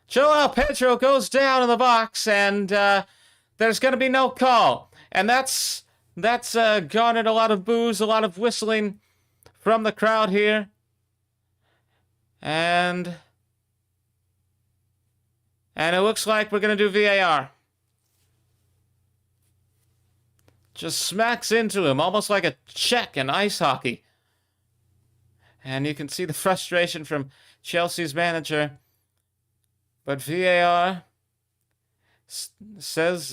Joao Pedro goes down in the box, and there's going to be no call. And that's garnered a lot of boos, a lot of whistling from the crowd here. And it looks like we're going to do VAR. Just smacks into him, almost like a check in ice hockey. And you can see the frustration from Chelsea's manager. But VAR says it's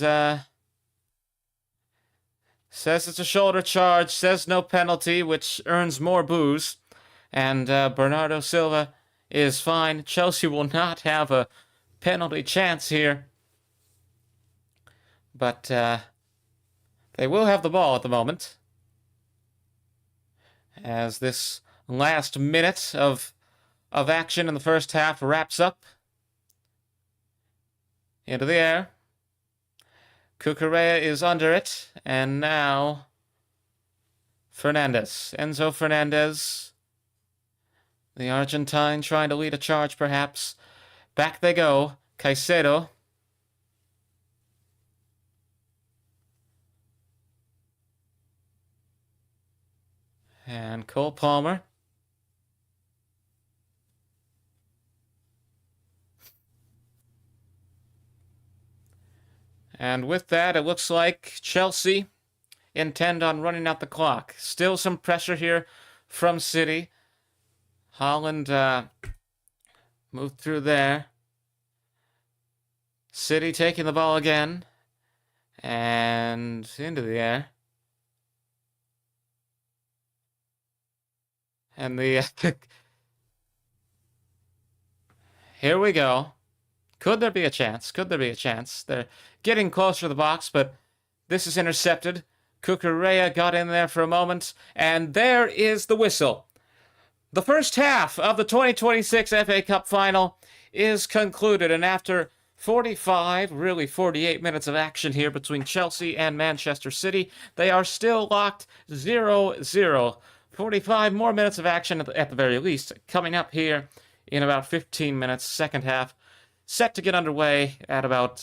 a shoulder charge, says no penalty, which earns more boos. And Bernardo Silva is fine. Chelsea will not have a penalty chance here. But they will have the ball at the moment. As this last minute of action in the first half wraps up. Into the air. Cucurella is under it. And now Fernandez. Enzo Fernandez. The Argentine trying to lead a charge perhaps. Back they go. Caicedo. And Cole Palmer. And with that, it looks like Chelsea intend on running out the clock. Still some pressure here from City. Holland moved through there. City taking the ball again. And into the air. And the... Here we go. Could there be a chance? Could there be a chance? They're getting closer to the box, but this is intercepted. Cucurella got in there for a moment, and there is the whistle. The first half of the 2026 FA Cup final is concluded, and after 45, really 48 minutes of action here between Chelsea and Manchester City, they are still locked 0-0. 45 more minutes of action at the very least coming up here in about 15 minutes, second half. Set to get underway at about,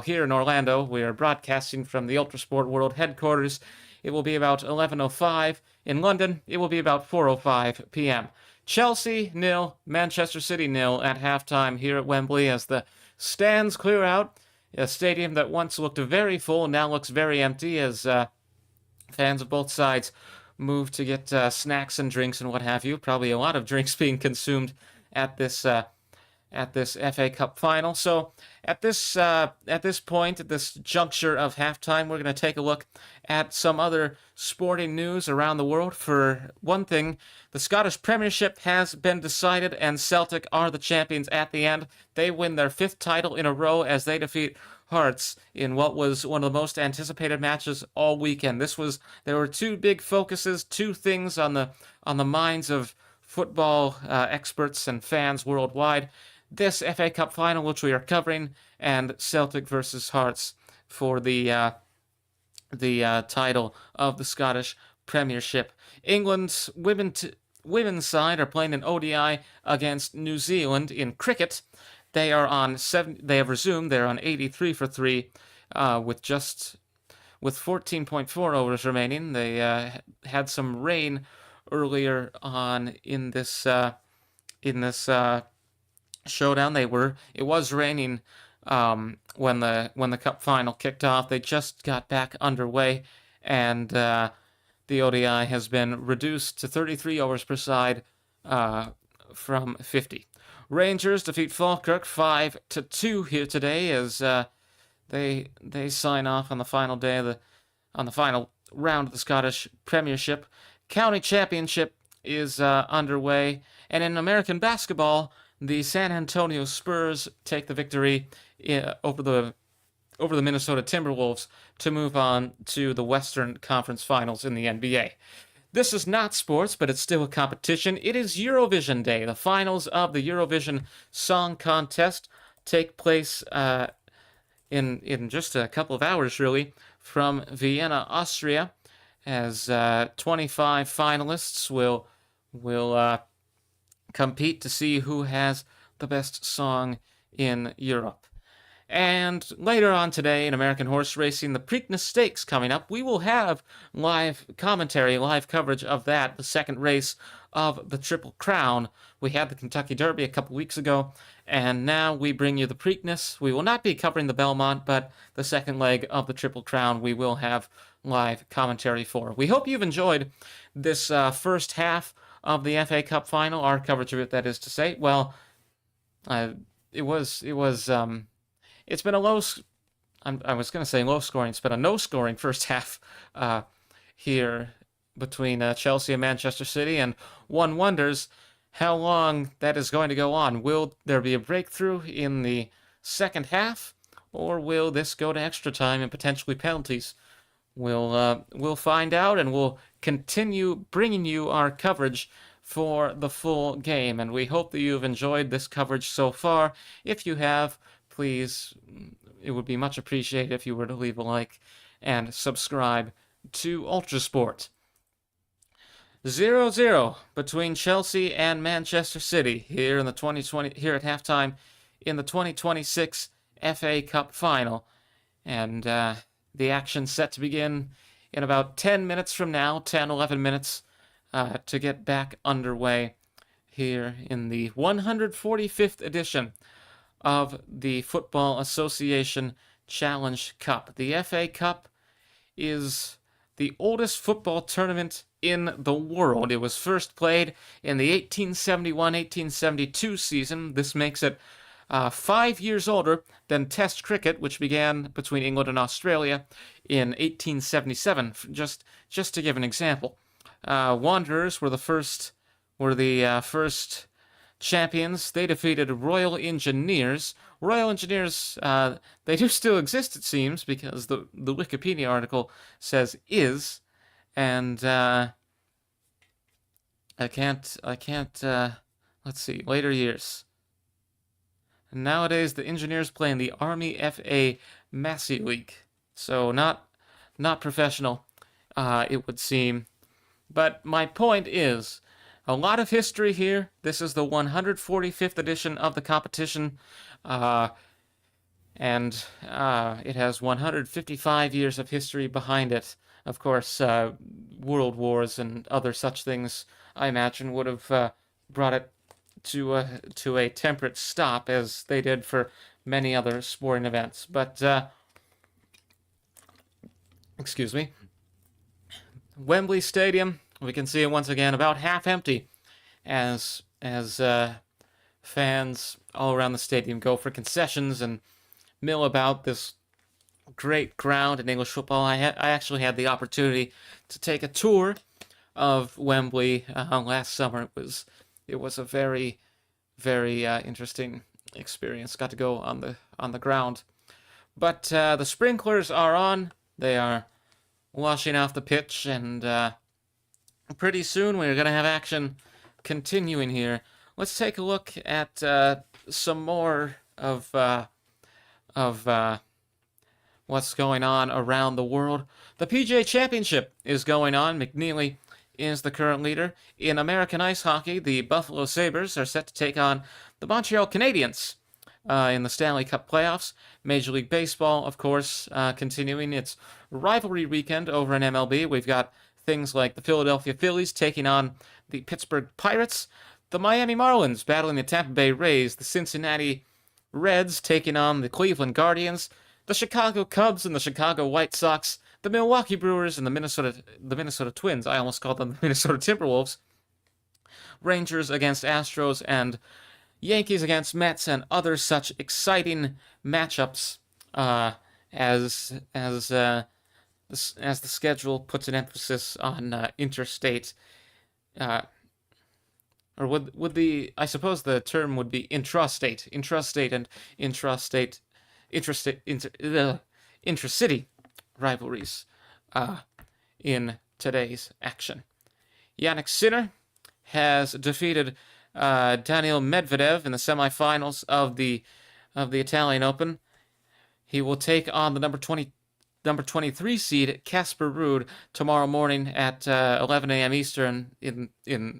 here in Orlando. We are broadcasting from the ULTRASPORT World Headquarters. It will be about 11:05. In London, it will be about 4:05 p.m. Chelsea nil, Manchester City nil at halftime here at Wembley as the stands clear out. A stadium that once looked very full now looks very empty as fans of both sides move to get snacks and drinks and what have you. Probably a lot of drinks being consumed at this FA Cup final. So at this point, at this juncture of halftime, we're going to take a look at some other sporting news around the world. For one thing, the Scottish Premiership has been decided, and Celtic are the champions at the end. They win their 5th title in a row as they defeat Hearts in what was one of the most anticipated matches all weekend. There were two big focuses, two things on the minds of football experts and fans worldwide. This FA Cup final, which we are covering, and Celtic versus Hearts for the title of the Scottish Premiership. England's women's side are playing an ODI against New Zealand in cricket. They are on 7. They have resumed. They're on 83 for 3, with 14.4 overs remaining. They had some rain earlier on in this showdown. It was raining when the cup final kicked off. They just got back underway, and the ODI has been reduced to 33 overs per side from 50. Rangers defeat Falkirk 5-2 here today as they sign off on the final day on the final round of the Scottish Premiership. County Championship is underway, and in American basketball, the San Antonio Spurs take the victory over the Minnesota Timberwolves to move on to the Western Conference Finals in the NBA. This is not sports, but it's still a competition. It is Eurovision Day. The finals of the Eurovision Song Contest take place in just a couple of hours, really, from Vienna, Austria, as 25 finalists will compete to see who has the best song in Europe. And later on today in American horse racing, the Preakness Stakes coming up, we will have live commentary, live coverage of that, the second race of the Triple Crown. We had the Kentucky Derby a couple weeks ago, and now we bring you the Preakness. We will not be covering the Belmont, but the second leg of the Triple Crown we will have live commentary for. We hope you've enjoyed this first half of the FA Cup final, our coverage of it, that is to say. Well, it's been a I was going to say low scoring. It's been a no scoring first half here between Chelsea and Manchester City, and one wonders how long that is going to go on. Will there be a breakthrough in the second half, or will this go to extra time and potentially penalties? We'll find out, and we'll continue bringing you our coverage for the full game, and we hope that you've enjoyed this coverage so far. If you have, please, it would be much appreciated if you were to leave a like and subscribe to ULTRASPORT. 0-0 between Chelsea and Manchester City here at halftime in the 2026 FA Cup final, and the action set to begin in about 10 minutes from now, 11 minutes, to get back underway here in the 145th edition of the Football Association Challenge Cup. The FA Cup is the oldest football tournament in the world. It was first played in the 1871-1872 season. This makes it 5 years older than Test cricket, which began between England and Australia in 1877. Just to give an example, Wanderers were the first champions. They defeated Royal Engineers. Royal Engineers, they do still exist, it seems, because the Wikipedia article says is, and I can't. Let's see, later years. Nowadays, the Engineers play in the Army FA Massey League, so not professional, it would seem. But my point is, a lot of history here. This is the 145th edition of the competition, and it has 155 years of history behind it. Of course, world wars and other such things, I imagine, would have brought it to a temperate stop, as they did for many other sporting events. But excuse me, Wembley Stadium, we can see it once again about half empty, as fans all around the stadium go for concessions and mill about this great ground in English football. I actually had the opportunity to take a tour of Wembley last summer. It was a very interesting experience. Got to go on the ground, but the sprinklers are on. They are washing off the pitch, and pretty soon we're gonna have action continuing here. Let's take a look at some more of what's going on around the world. The PGA Championship is going on. McNeely is the current leader. In American ice hockey, the Buffalo Sabres are set to take on the Montreal Canadiens in the Stanley Cup playoffs. Major League Baseball, of course, continuing its rivalry weekend over in MLB. We've got things like the Philadelphia Phillies taking on the Pittsburgh Pirates, the Miami Marlins battling the Tampa Bay Rays, the Cincinnati Reds taking on the Cleveland Guardians, the Chicago Cubs and the Chicago White Sox, the Milwaukee Brewers and the Minnesota Twins. I almost called them the Minnesota Timberwolves. Rangers against Astros, and Yankees against Mets, and other such exciting matchups as the schedule puts an emphasis on interstate. Or would the, I suppose the term would be intrastate and intracity rivalries in today's action. Yannick Sinner has defeated Daniil Medvedev in the semifinals of the Italian Open. He will take on the number 23 seed Casper Ruud tomorrow morning at 11 a.m. Eastern in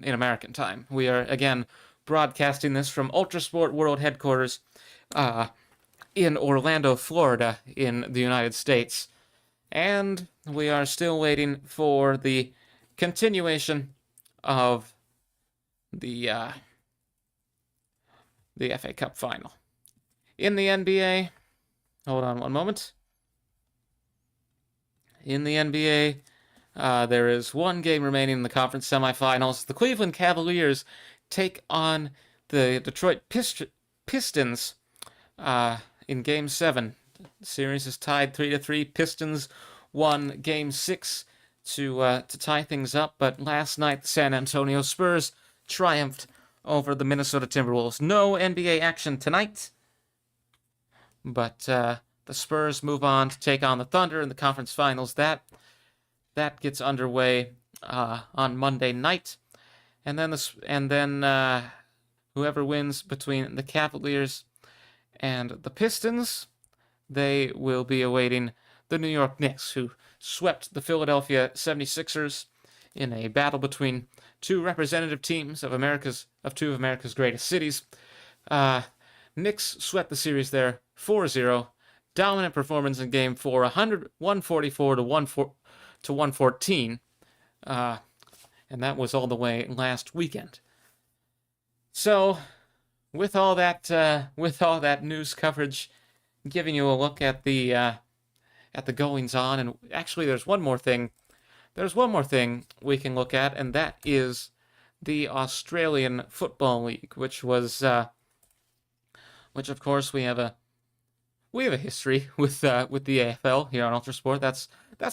American time. We are again broadcasting this from ULTRASPORT World Headquarters in Orlando, Florida, in the United States. And we are still waiting for the continuation of the FA Cup final. In the NBA, hold on one moment. In the NBA, there is one game remaining in the conference semifinals. The Cleveland Cavaliers take on the Detroit Pistons in Game 7. The series is tied 3-3. Pistons won Game 6 to tie things up, but last night the San Antonio Spurs triumphed over the Minnesota Timberwolves. No NBA action tonight, but the Spurs move on to take on the Thunder in the conference finals. That gets underway on Monday night, and then whoever wins between the Cavaliers and the Pistons, they will be awaiting the New York Knicks, who swept the Philadelphia 76ers in a battle between two representative teams of two of America's greatest cities. Knicks swept the series there 4-0. Dominant performance in Game 4, 144 to 114, and that was all the way last weekend. So, with all that news coverage, giving you a look at the goings on, and actually, there's one more thing. There's one more thing we can look at, and that is the Australian Football League, which of course we have a history with the AFL here on ULTRASPORT. That's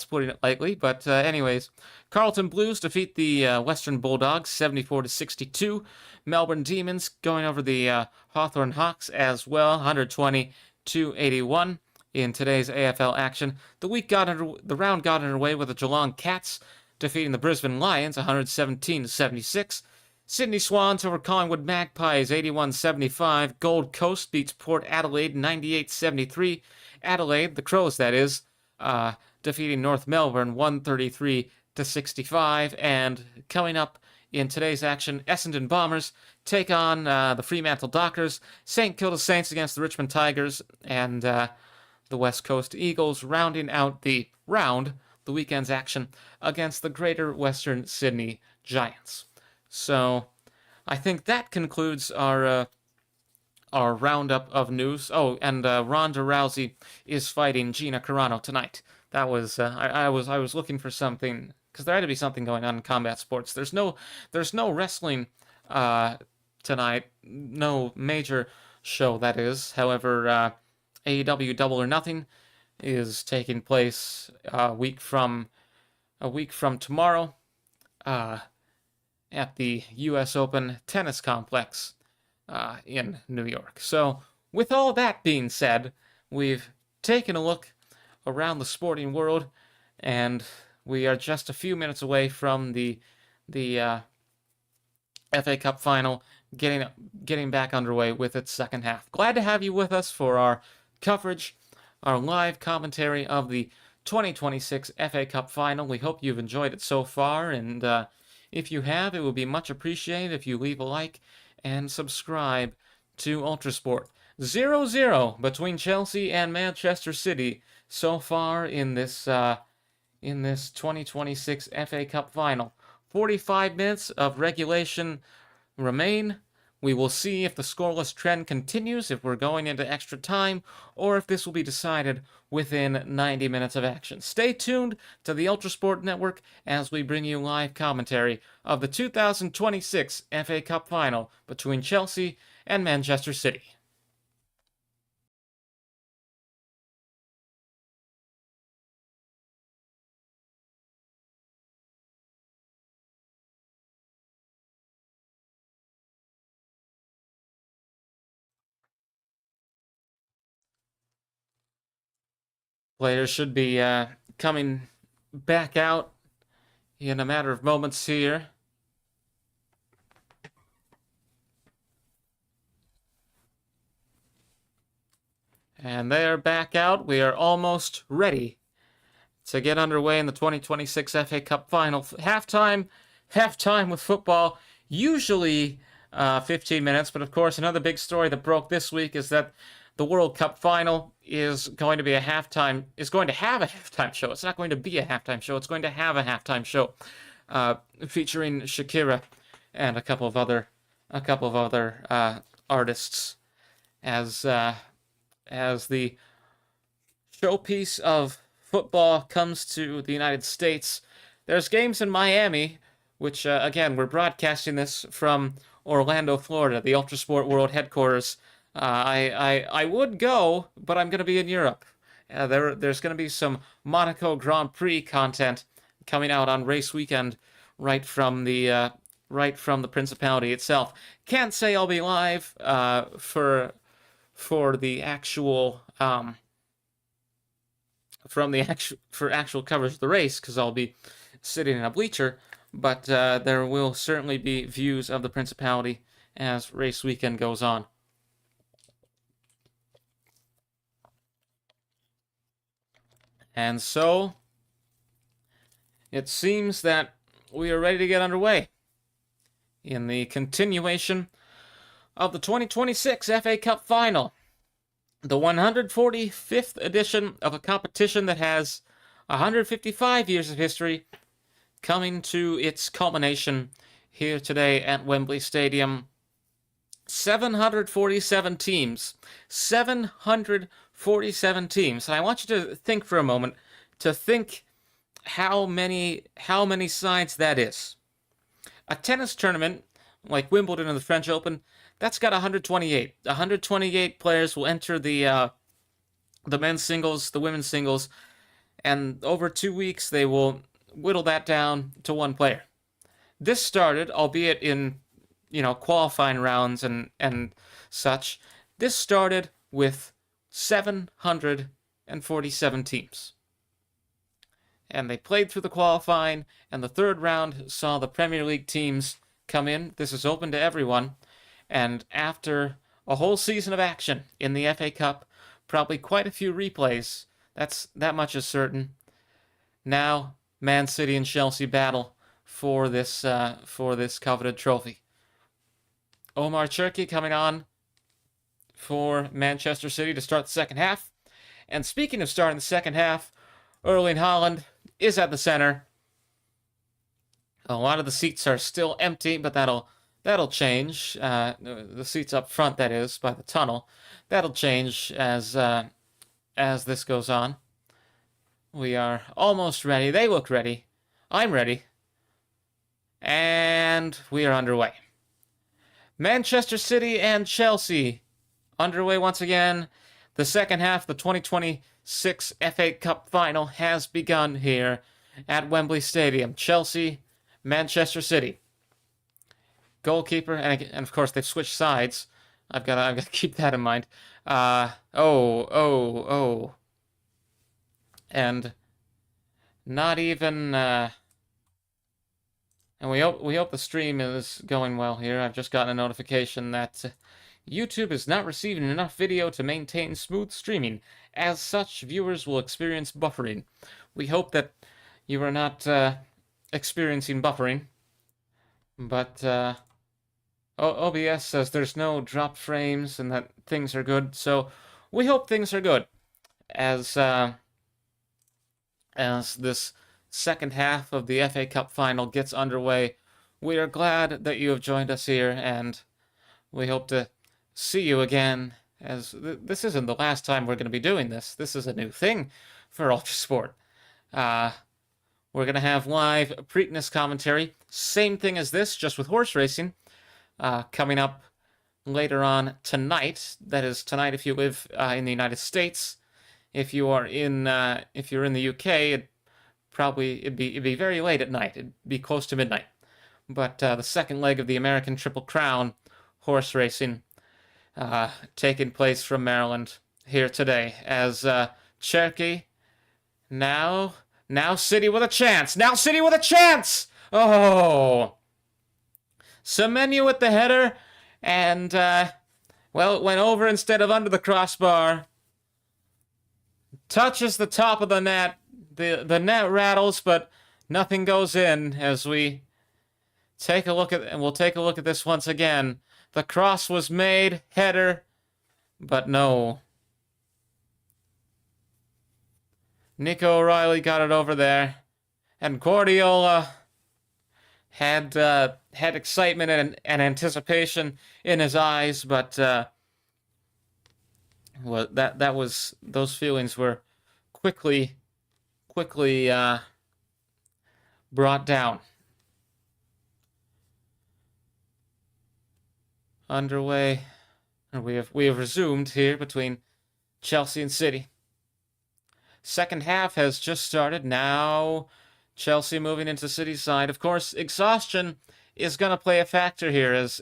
putting it lightly, but anyways, Carlton Blues defeat the Western Bulldogs 74-62. Melbourne Demons going over the Hawthorn Hawks as well, 120-81 in today's AFL action. The round got underway with the Geelong Cats defeating the Brisbane Lions 117-76. Sydney Swans over Collingwood Magpies 81-75. Gold Coast beats Port Adelaide 98-73. Adelaide, the Crows that is, defeating North Melbourne 133-65. And coming up in today's action, Essendon Bombers take on the Fremantle Dockers. St Kilda Saints against the Richmond Tigers, and the West Coast Eagles rounding out the weekend's action against the Greater Western Sydney Giants. So, I think that concludes our roundup of news. Oh, and Ronda Rousey is fighting Gina Carano tonight. That was I was looking for something because there had to be something going on in combat sports. There's no wrestling uh, tonight, no major show that is. However, AEW Double or Nothing is taking place a week from tomorrow uh, at the U.S. Open Tennis Complex in New York. So, with all that being said, we've taken a look around the sporting world, and we are just a few minutes away from the FA Cup final getting back underway with its second half. Glad to have you with us for our coverage, our live commentary of the 2026 FA Cup final. We hope you've enjoyed it so far, and if you have, it would be much appreciated if you leave a like and subscribe to ULTRASPORT. 0-0 between Chelsea and Manchester City so far in this 2026 FA Cup final. 45 minutes of regulation remain. We will see if the scoreless trend continues, if we're going into extra time, or if this will be decided within 90 minutes of action. Stay tuned to the ULTRASPORT Network as we bring you live commentary of the 2026 FA Cup final between Chelsea and Manchester City. Players should be coming back out in a matter of moments here. And they are back out. We are almost ready to get underway in the 2026 FA Cup final. Halftime with football, usually 15 minutes, but of course, another big story that broke this week is that the World Cup final is going to have a halftime show. It's not going to be a halftime show. It's going to have a halftime show featuring Shakira and a couple of other artists as the showpiece of football comes to the United States. There's games in Miami, which again we're broadcasting this from Orlando, Florida, the ULTRASPORT World Headquarters. I would go, but I'm going to be in Europe. There's going to be some Monaco Grand Prix content coming out on race weekend, right from the Principality itself. Can't say I'll be live for the actual for actual coverage of the race because I'll be sitting in a bleacher, but there will certainly be views of the Principality as race weekend goes on. And so it seems that we are ready to get underway in the continuation of the 2026 FA Cup final, the 145th edition of a competition that has 155 years of history, coming to its culmination here today at Wembley Stadium. 747 teams. 747 teams. And I want you to think for a moment, to think how many sides that is. A tennis tournament like Wimbledon and the French Open, that's got 128. 128 players will enter the men's singles, the women's singles, and over 2 weeks they will whittle that down to one player. This started, albeit in qualifying rounds and such. This started with 747 teams. And they played through the qualifying, and the third round saw the Premier League teams come in. This is open to everyone. And after a whole season of action in the FA Cup, probably quite a few replays, that much is certain. Now, Man City and Chelsea battle for this coveted trophy. Omar Cherki coming on for Manchester City to start the second half. And speaking of starting the second half, Erling Haaland is at the center. A lot of the seats are still empty, but that'll That'll change. The seats up front, that is, by the tunnel. That'll change as this goes on. We are almost ready. They look ready. I'm ready. And we are underway. Manchester City and Chelsea underway once again. The second half of the 2026 FA Cup final has begun here at Wembley Stadium. Chelsea, Manchester City. Goalkeeper, and of course they've switched sides. I've got to keep that in mind. And not even. And we hope the stream is going well here. I've just gotten a notification that YouTube is not receiving enough video to maintain smooth streaming. As such, viewers will experience buffering. We hope that you are not experiencing buffering. But OBS says there's no drop frames and that things are good. So we hope things are good as this second half of the FA Cup final gets underway. We are glad that you have joined us here, and we hope to see you again, as this isn't the last time we're going to be doing this. This is a new thing for ULTRASPORT. We're going to have live Preakness commentary, same thing as this, just with horse racing, coming up later on tonight. That is tonight if you live in the United States. If you're in the UK, it'd be very late at night. It'd be close to midnight. But the second leg of the American Triple Crown horse racing taking place from Maryland here today as Cherokee now City with a chance. Now City with a chance. Oh, Semenyo with the header, and well, it went over instead of under the crossbar. Touches the top of the net. The net rattles, but nothing goes in as we take a look at, and we'll take a look at this once again. The cross was made, header, but no. Nico O'Reilly got it over there, and Guardiola had excitement and anticipation in his eyes, but well, those feelings were quickly brought down. Underway, and we have resumed here between Chelsea and City. Second half has just started. Now Chelsea moving into City's side. Of course, exhaustion is going to play a factor here, as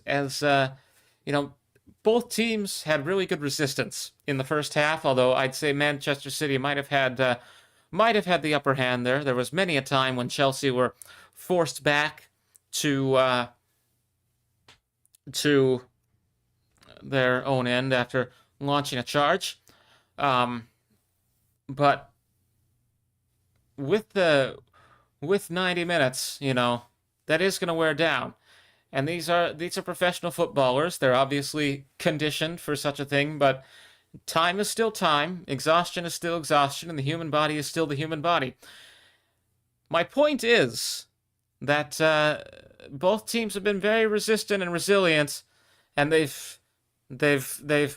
you know, both teams had really good resistance in the first half. Although I'd say Manchester City might have had the upper hand there. There was many a time when Chelsea were forced back to their own end after launching a charge. But with 90 minutes, you know, that is going to wear down. And these are professional footballers. They're obviously conditioned for such a thing, but time is still time. Exhaustion is still exhaustion, and the human body is still the human body. My point is that both teams have been very resistant and resilient, and they've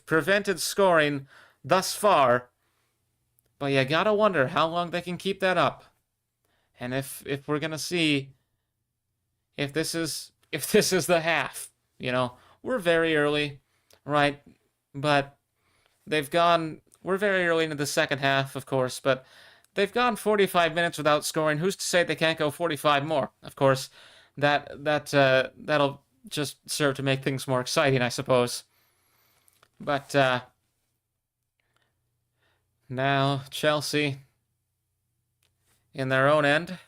prevented scoring thus far. But you gotta wonder how long they can keep that up, and if we're gonna see if this is the half. You know, we're very early, right? But we're very early into the second half, of course, but they've gone 45 minutes without scoring. Who's to say they can't go 45 more? Of course, that'll just serve to make things more exciting, I suppose. But now Chelsea in their own end.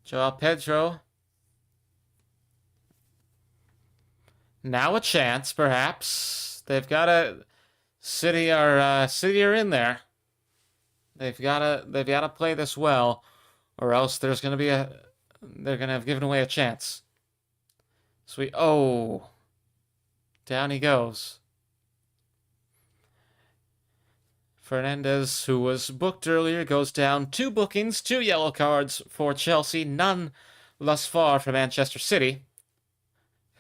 Joao Pedro. Now a chance, perhaps. They've got a City are in there. They've gotta play this well, or else they're gonna have given away a chance. Down he goes. Fernandez, who was booked earlier, goes down. 2 bookings, 2 yellow cards for Chelsea, none thus far for Manchester City.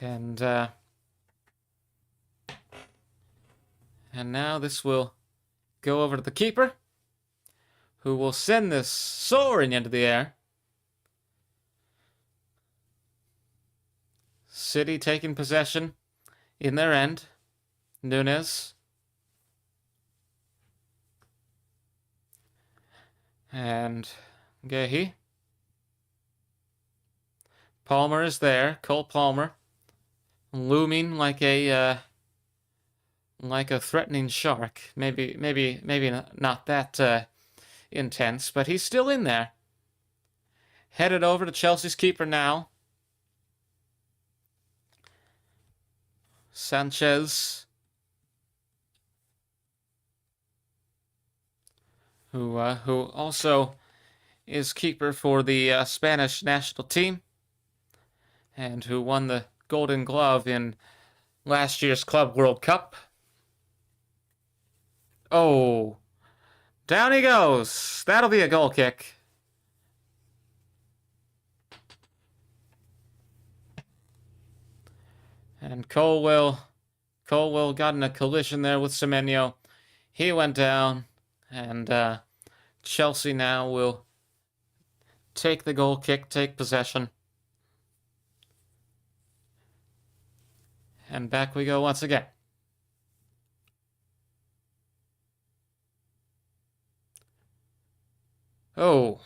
And now this will go over to the keeper, who will send this soaring into the air. City taking possession in their end. Nunes. And Gehi. Palmer is there. Cole Palmer. Looming like a threatening shark. Maybe not that intense, but he's still in there. Headed over to Chelsea's keeper now. Sanchez, who also is keeper for the Spanish national team, and who won the Golden Glove in last year's Club World Cup. Oh, down he goes. That'll be a goal kick. And Colwell got in a collision there with Semenyo. He went down, and Chelsea now will take the goal kick, take possession. And back we go once again. Oh.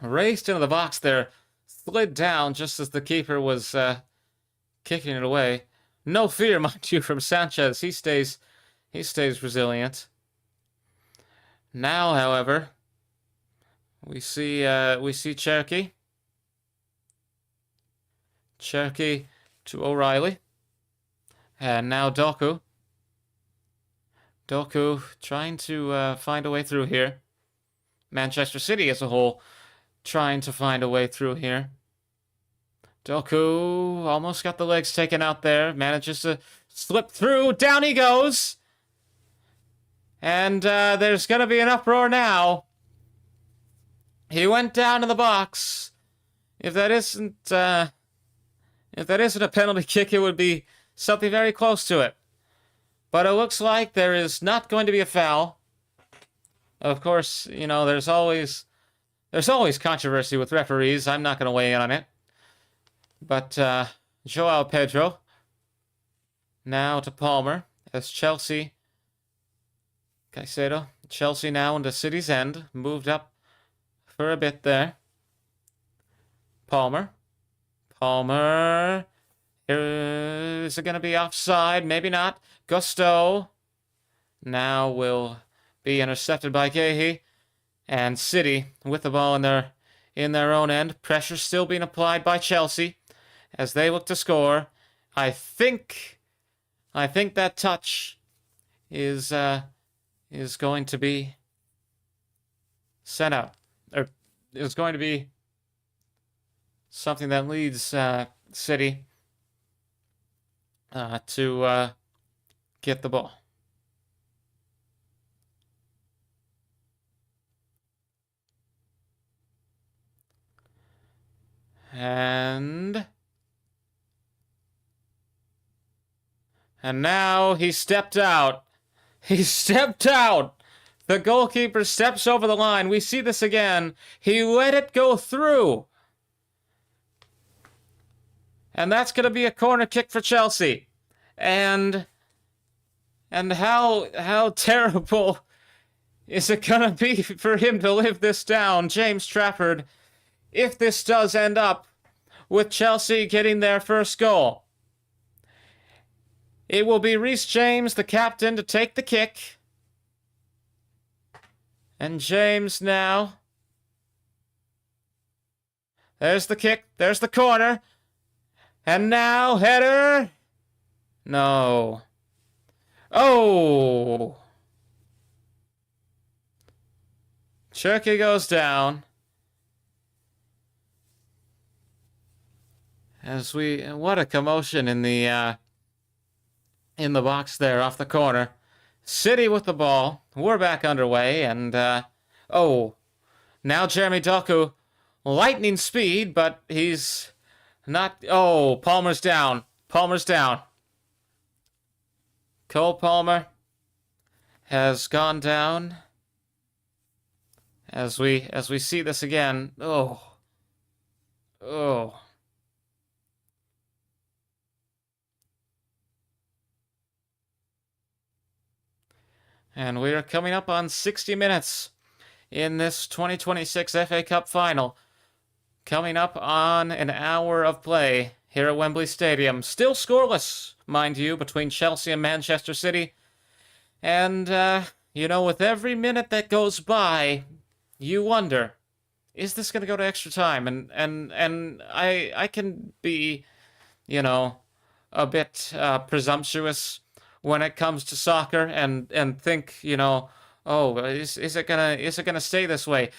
Raced into the box there. Slid down just as the keeper was kicking it away. No fear, mind you, from Sanchez. He stays resilient. Now, however, we see Cherokee. Cherokee to O'Reilly. And now Doku. Doku trying to find a way through here. Manchester City as a whole trying to find a way through here. Doku almost got the legs taken out there. Manages to slip through. Down he goes. And there's going to be an uproar now. He went down to the box. If that isn't a penalty kick, it would be something very close to it. But it looks like there is not going to be a foul. Of course, you know, there's always controversy with referees. I'm not going to weigh in on it. But Joao Pedro now to Palmer as Chelsea. Caicedo. Chelsea now into City's end. Moved up for a bit there. Palmer. Is it going to be offside? Maybe not. Gusto now will be intercepted by Gehi. And City with the ball in their own end. Pressure still being applied by Chelsea as they look to score. I think that touch is going to be sent out, or is going to be something that leads City to get the ball. And now he stepped out. He stepped out. The goalkeeper steps over the line. We see this again. He let it go through. And that's going to be a corner kick for Chelsea. And how terrible is it going to be for him to live this down, James Trafford, if this does end up with Chelsea getting their first goal? It will be Reece James, the captain, to take the kick. And James now. There's the kick. There's the corner. And now, header. No. Oh. Cherokee goes down. What a commotion in the box there off the corner. City with the ball. We're back underway, and now Jeremy Doku, lightning speed, but he's Not... Oh, Palmer's down. Palmer's down. Cole Palmer has gone down. As we see this again. Oh. Oh. And we are coming up on 60 minutes in this 2026 FA Cup final. Coming up on an hour of play here at Wembley Stadium. Still scoreless, mind you, between Chelsea and Manchester City. And, you know, with every minute that goes by, you wonder, is this going to go to extra time? And I can be, you know, a bit presumptuous when it comes to soccer and think, you know, oh, is it gonna stay this way?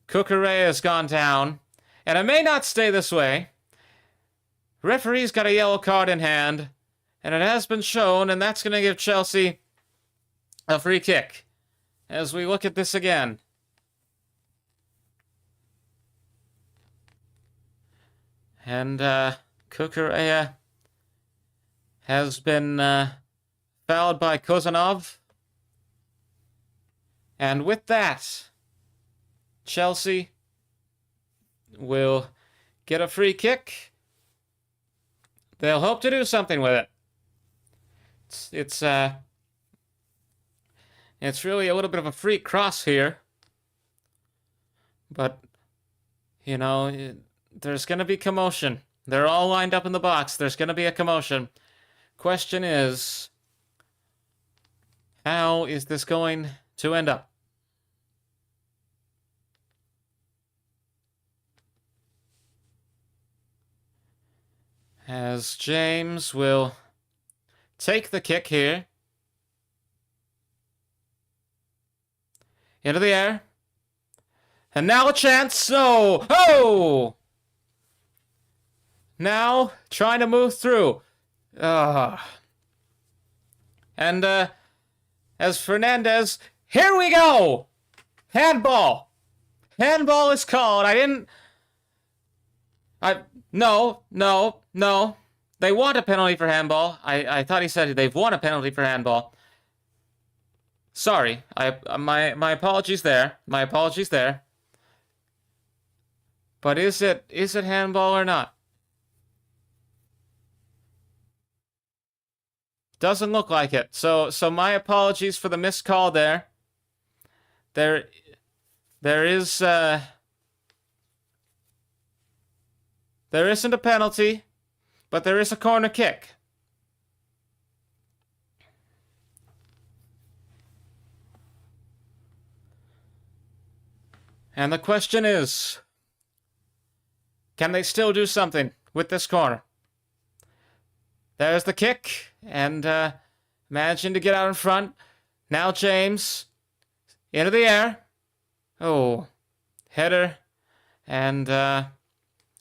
Cucurella has gone down, and it may not stay this way. Referee's got a yellow card in hand, and it has been shown, and that's going to give Chelsea a free kick. As we look at this again. And Cucurella has been fouled by Kozanov. And with that, Chelsea will get a free kick. They'll hope to do something with it. It's really a little bit of a free cross here. But, you know, there's going to be commotion. They're all lined up in the box. There's going to be a commotion. Question is, how is this going to end up? As James will take the kick here. Into the air. And now a chance. Oh! Oh! Now, trying to move through. And, as Fernandez, here we go! Handball! Handball is called. No. They want a penalty for handball. I thought he said they've won a penalty for handball. Sorry. My apologies there. My apologies there. But is it handball or not? Doesn't look like it. So my apologies for the missed call there. There isn't a penalty, but there is a corner kick. And the question is, can they still do something with this corner? There's the kick, and managing to get out in front. Now James, into the air. Oh, header, and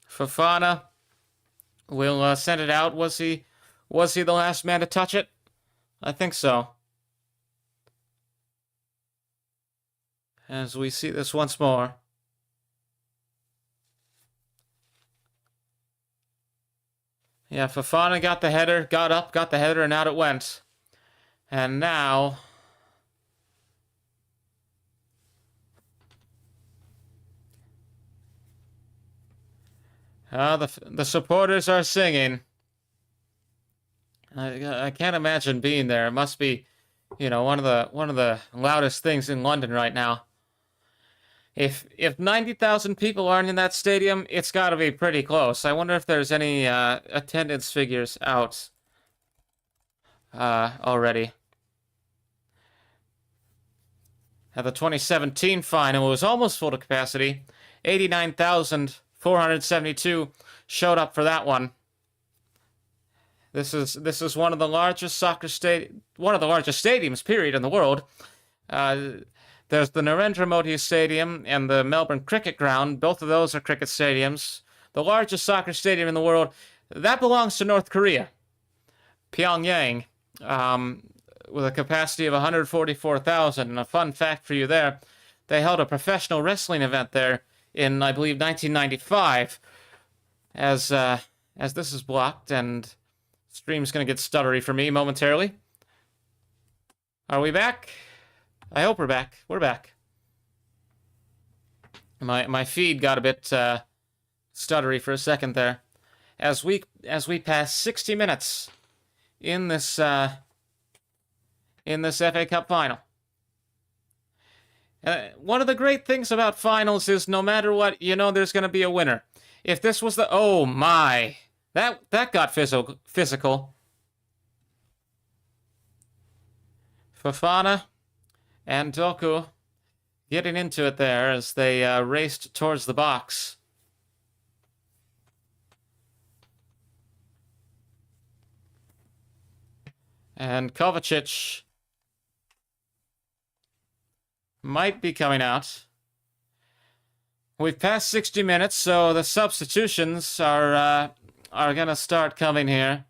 Fofana will send it out. Was he the last man to touch it? I think so. As we see this once more. Yeah, Fofana got the header, got up, got the header, and out it went. And now... the supporters are singing. I can't imagine being there. It must be, you know, one of the loudest things in London right now. If 90,000 people aren't in that stadium, it's got to be pretty close. I wonder if there's any attendance figures out already. At the 2017 final, it was almost full to capacity. 89,472 showed up for that one. This is one of the largest one of the largest stadiums, period, in the world. There's the Narendra Modi Stadium and the Melbourne Cricket Ground. Both of those are cricket stadiums. The largest soccer stadium in the world, that belongs to North Korea. Pyongyang, with a capacity of 144,000. And a fun fact for you there, they held a professional wrestling event there in, I believe, 1995. As as this is blocked, and stream's gonna get stuttery for me momentarily. Are we back? I hope we're back. We're back. My feed got a bit stuttery for a second there. As we pass 60 minutes in this FA Cup final. One of the great things about finals is no matter what, you know there's going to be a winner. If this was the... Oh, my. That got physical. Fofana and Doku getting into it there as they raced towards the box. And Kovacic might be coming out. We've passed 60 minutes, so the substitutions are gonna start coming here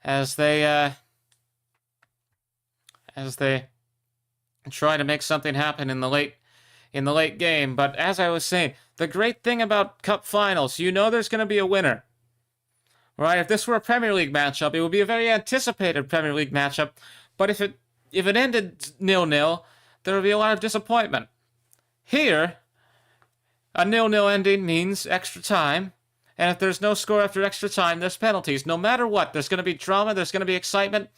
as they try to make something happen in the late game. But as I was saying, the great thing about Cup finals, you know there's gonna be a winner. Right? If this were a Premier League matchup, it would be a very anticipated Premier League matchup. But if it ended 0-0, there would be a lot of disappointment. Here, a 0-0 ending means extra time. And if there's no score after extra time, there's penalties. No matter what, there's going to be drama, there's going to be excitement,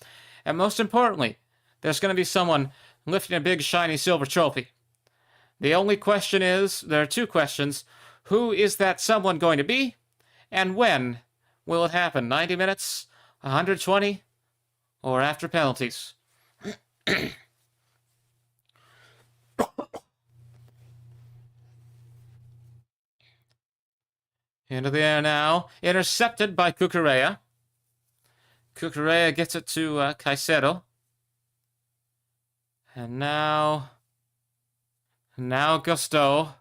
and most importantly, there's going to be someone lifting a big, shiny silver trophy. The only question is, there are two questions. Who is that someone going to be? And when will it happen? 90 minutes? 120? Or after penalties? Into the air now. Intercepted by Cucurella. Cucurella gets it to Caicedo. And now Gusto.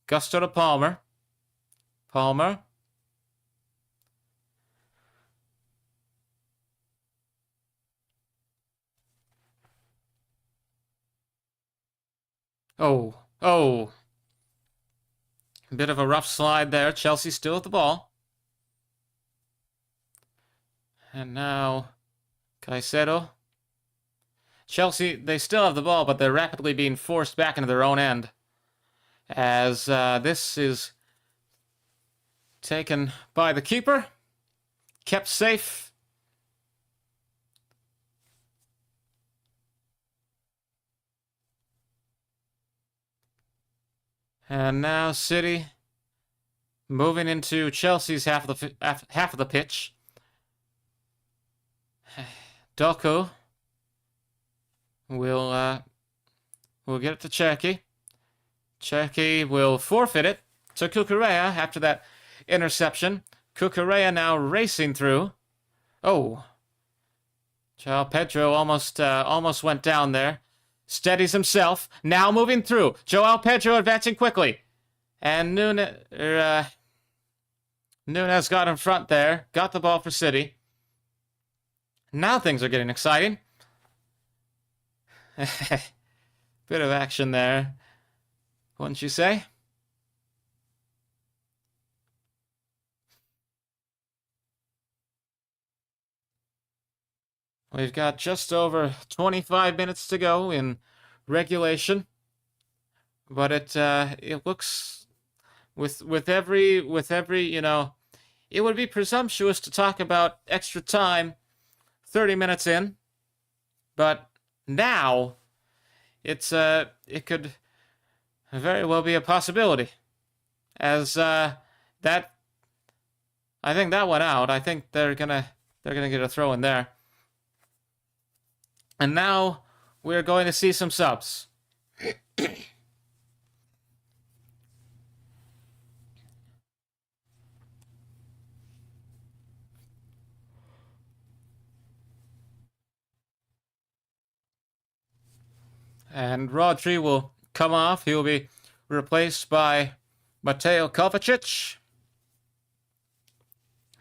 Gusto to Palmer. Palmer. Oh. A bit of a rough slide there. Chelsea still at the ball. And now Caicedo. Chelsea, they still have the ball, but they're rapidly being forced back into their own end. As this is taken by the keeper. Kept safe. And now City moving into Chelsea's half of the pitch. Doku will get it to Cherki. Cherki will forfeit it to Cucurella after that interception. Cucurella now racing through. Oh, João Pedro almost went down there. Steadies himself. Now moving through. João Pedro advancing quickly. And Nunes got in front there. Got the ball for City. Now things are getting exciting. Bit of action there, wouldn't you say? We've got just over 25 minutes to go in regulation, but it looks with every you know, it would be presumptuous to talk about extra time 30 minutes in, but now it could very well be a possibility, as I think that went out. I think they're gonna get a throw in there. And now we're going to see some subs. And Rodri will come off. He will be replaced by Mateo Kovacic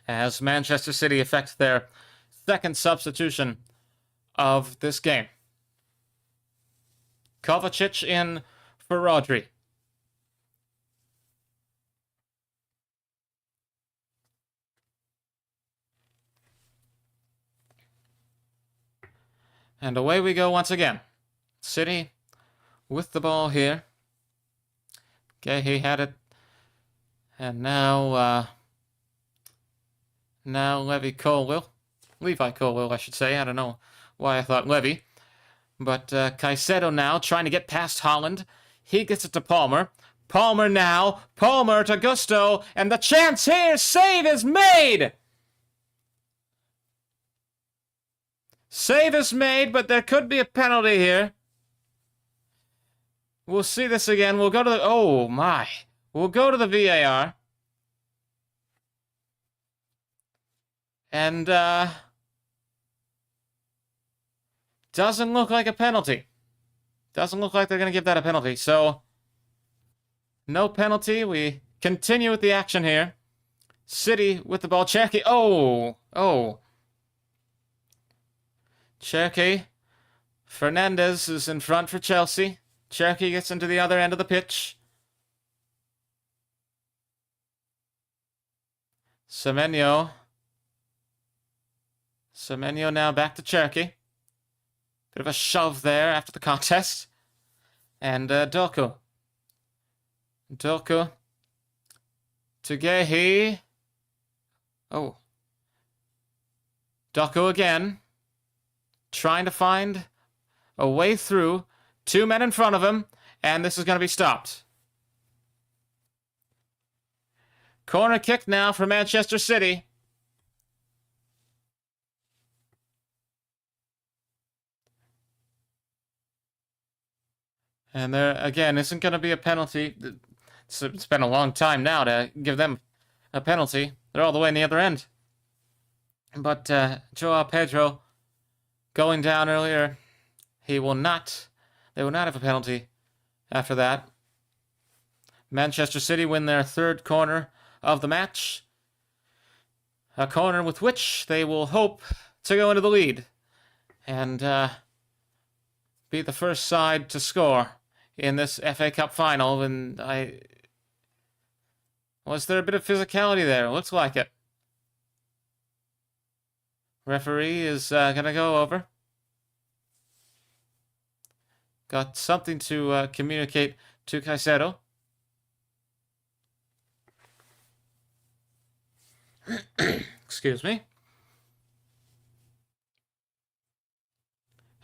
as Manchester City effect their second substitution of this game. Kovacic in for Rodri. And away we go once again. City with the ball here. Okay, he had it. And now Levi Colwell, I should say. I don't know why I thought Levy. But Caicedo now trying to get past Holland. He gets it to Palmer. Palmer now. Palmer to Gusto. And the chance here. Save is made. Save is made, but there could be a penalty here. We'll see this again. We'll go to the... Oh, my. We'll go to the VAR. And, doesn't look like a penalty. Doesn't look like they're going to give that a penalty. So, no penalty. We continue with the action here. City with the ball. Cherky. Oh. Cherky. Fernandez is in front for Chelsea. Cherky gets into the other end of the pitch. Semenyo now back to Cherky. Bit of a shove there after the contest. And Doku. Doku. To Gehi. Oh. Doku again. Trying to find a way through. 2 men in front of him. And this is going to be stopped. Corner kick now for Manchester City. And there, again, isn't going to be a penalty. It's been a long time now to give them a penalty. They're all the way in the other end. But Joao Pedro going down earlier. They will not have a penalty after that. Manchester City win their third corner of the match. A corner with which they will hope to go into the lead. And be the first side to score in this FA Cup final. And was there a bit of physicality there? Looks like it. Referee is going to go over. Got something to communicate to Caicedo. Excuse me.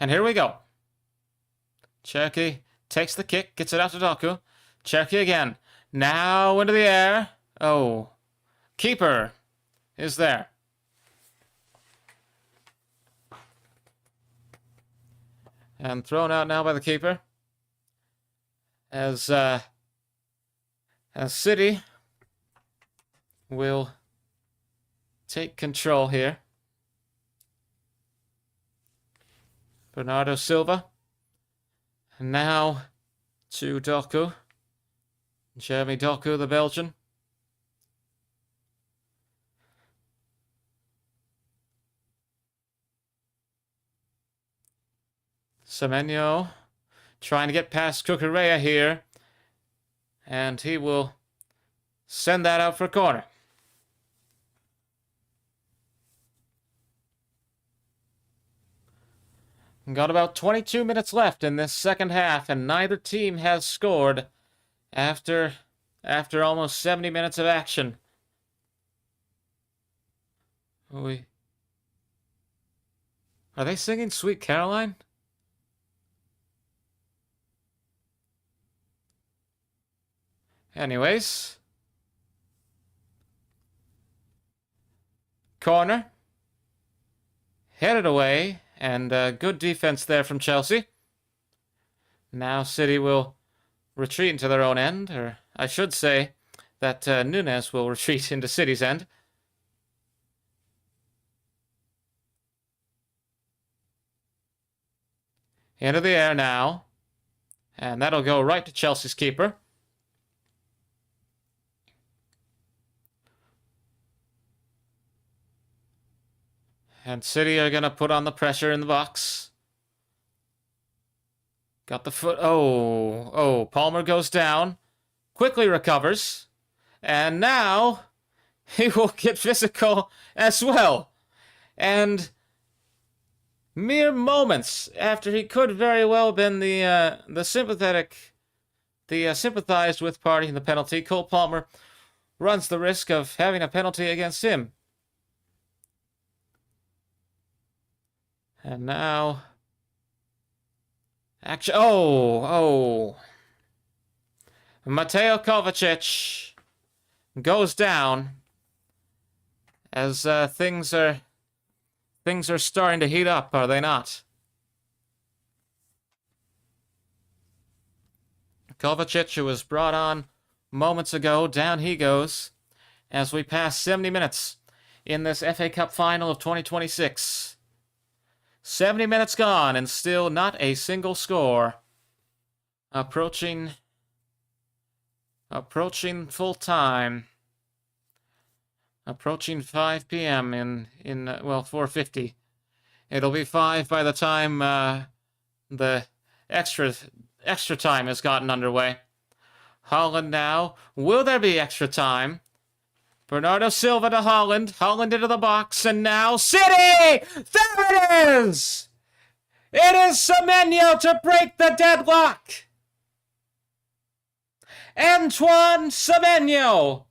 And here we go. Cherky takes the kick, gets it out to Doku. Cherky again. Now into the air. Oh. Keeper is there. And thrown out now by the keeper. As City will take control here. Bernardo Silva. And now to Doku. Jeremy Doku, the Belgian. Semenyo trying to get past Cucurella here. And he will send that out for a corner. Got about 22 minutes left in this second half, and neither team has scored after almost 70 minutes of action. Are they singing Sweet Caroline? Anyways. Corner. Headed away. And good defense there from Chelsea. Now City will retreat into their own end. Or I should say that Nunes will retreat into City's end. Into the air now. And that'll go right to Chelsea's keeper. And City are going to put on the pressure in the box. Got the foot. Oh, Palmer goes down. Quickly recovers. And now he will get physical as well. And mere moments after he could very well have been the sympathized with party in the penalty, Cole Palmer runs the risk of having a penalty against him. And now, Mateo Kovacic goes down as things are starting to heat up, are they not? Kovacic, who was brought on moments ago, down he goes as we pass 70 minutes in this FA Cup final of 2026. 70 minutes gone and still not a single score. Approaching full time. Approaching 5 p.m. in 4:50. It'll be 5 by the time the extra time has gotten underway. Haaland now. Will there be extra time? Bernardo Silva to Haaland. Haaland into the box, and now City! There it is! It is Semenyo to break the deadlock! Antoine Semenyo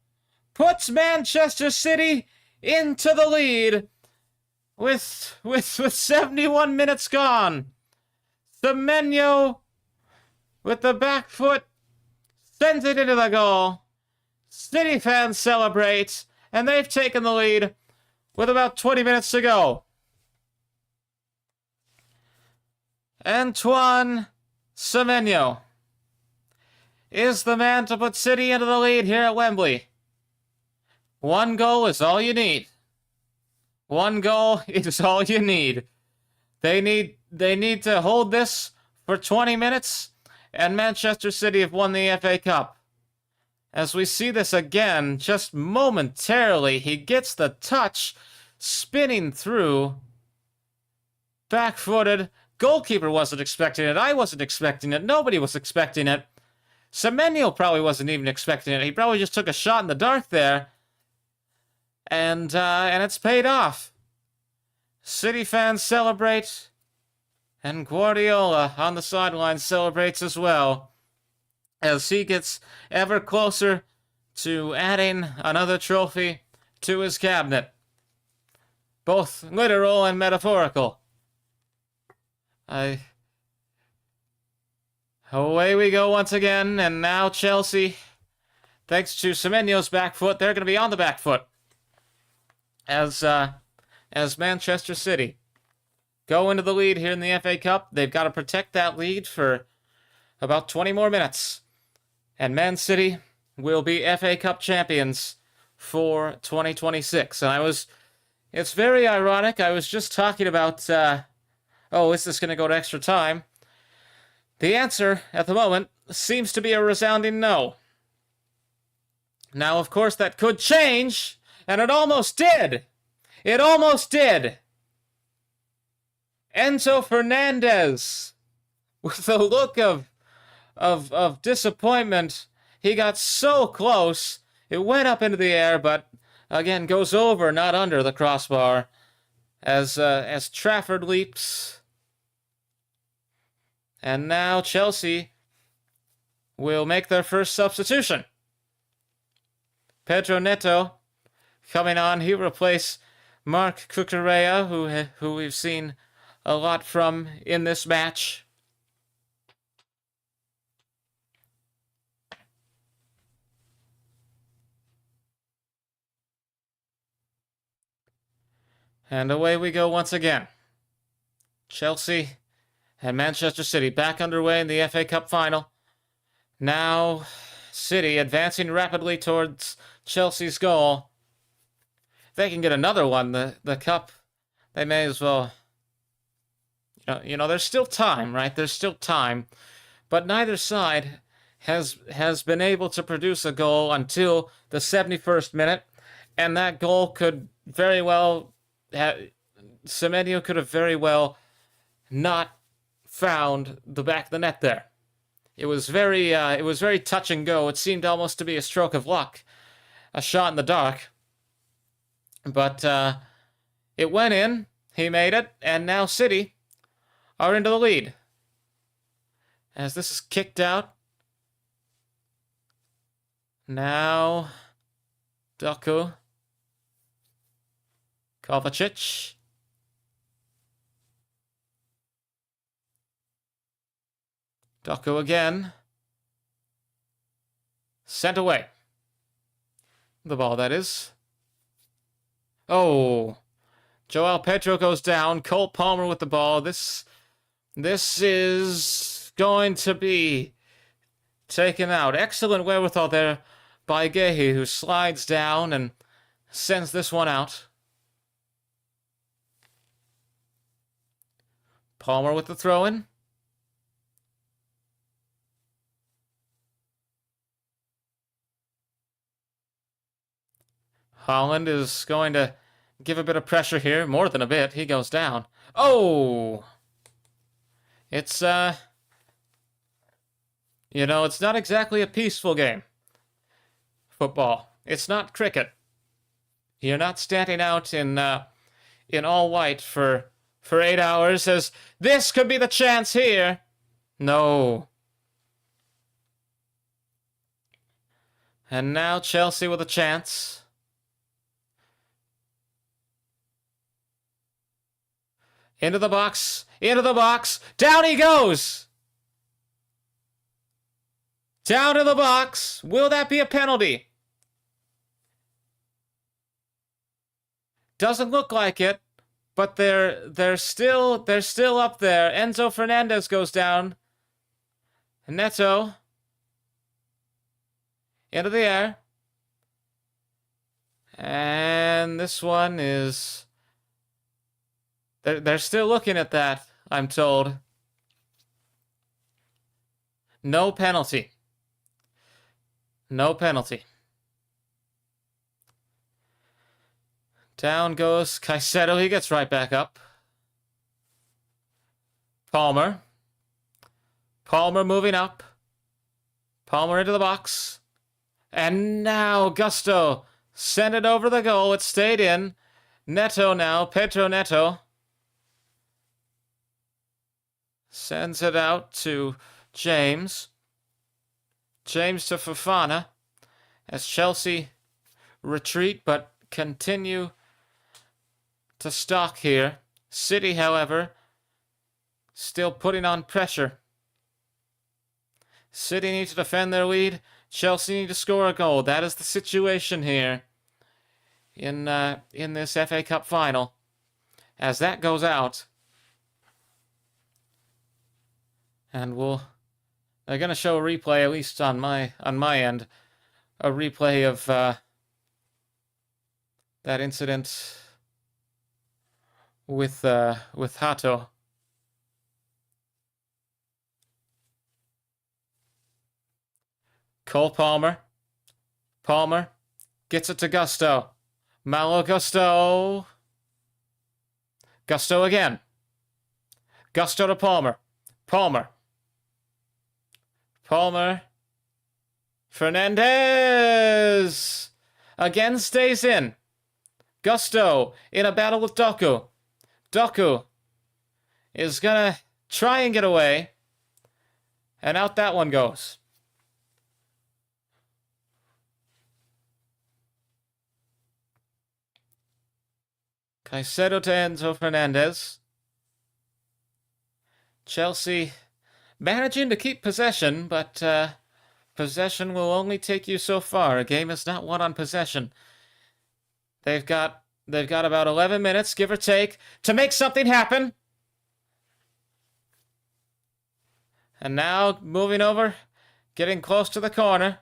puts Manchester City into the lead with 71 minutes gone. Semenyo with the back foot sends it into the goal. City fans celebrate, and they've taken the lead with about 20 minutes to go. Antoine Semenyo is the man to put City into the lead here at Wembley. One goal is all you need. One goal is all you need. They need to hold this for 20 minutes, and Manchester City have won the FA Cup. As we see this again, just momentarily, he gets the touch, spinning through, back-footed. Goalkeeper wasn't expecting it. I wasn't expecting it. Nobody was expecting it. Semenyo probably wasn't even expecting it. He probably just took a shot in the dark there, and it's paid off. City fans celebrate, and Guardiola on the sideline celebrates as well, as he gets ever closer to adding another trophy to his cabinet. Both literal and metaphorical. Away we go once again, and now Chelsea, thanks to Semenyo's back foot, they're going to be on the back foot. As Manchester City go into the lead here in the FA Cup. They've got to protect that lead for about 20 more minutes. And Man City will be FA Cup champions for 2026. And it's very ironic. I was just talking about, is this going to go to extra time? The answer at the moment seems to be a resounding no. Now, of course, that could change, and it almost did. It almost did. Enzo Fernandez, with a look of disappointment, he got so close. It went up into the air, but again goes over, not under the crossbar, as Trafford leaps. And now Chelsea will make their first substitution. Pedro Neto coming on. He replaced Marc Cucurella, who we've seen a lot from in this match. And away we go once again. Chelsea and Manchester City back underway in the FA Cup final. Now City advancing rapidly towards Chelsea's goal. If they can get another one, the cup, they may as well. You know, there's still time, right? There's still time. But neither side has been able to produce a goal until the 71st minute. And that goal could very well Semenyo could have very well not found the back of the net there. It was very touch and go. It seemed almost to be a stroke of luck, a shot in the dark. But it went in. He made it, and now City are into the lead. As this is kicked out. Now, Doku. Kovacic. Doku again. Sent away. The ball, that is. Oh. Joel Pedro goes down. Cole Palmer with the ball. This is going to be taken out. Excellent wherewithal there by Gehi, who slides down and sends this one out. Palmer with the throw-in. Holland is going to give a bit of pressure here. More than a bit. He goes down. Oh! It's, you know, it's not exactly a peaceful game. Football. It's not cricket. You're not standing out in all white for 8 hours as this could be the chance here. No. And now Chelsea with a chance. Into the box. Into the box. Down he goes. Down to the box. Will that be a penalty? Doesn't look like it, but they're still up there. Enzo Fernandez goes down. Neto into the air. And this one is... They're still looking at that, I'm told. No penalty. No penalty. Down goes Caicedo. He gets right back up. Palmer. Palmer moving up. Palmer into the box. And now Gusto. Sent it over the goal. It stayed in. Neto now. Pedro Neto. Sends it out to James. James to Fofana. As Chelsea retreat but continue to stalk here. City, however, still putting on pressure. City need to defend their lead. Chelsea need to score a goal. That is the situation here in this FA Cup final. As that goes out, and they're going to show a replay, at least on my end, a replay of that incident with Hato. Cole Palmer. Palmer gets it to Gusto. Malo Gusto. Gusto again. Gusto to Palmer. Palmer. Palmer. Fernandez again stays in. Gusto in a battle with Doku. Doku is gonna try and get away. And out that one goes. Caicedo to Enzo Fernandez. Chelsea managing to keep possession, but possession will only take you so far. A game is not won on possession. They've got about 11 minutes, give or take, to make something happen. And now moving over, getting close to the corner.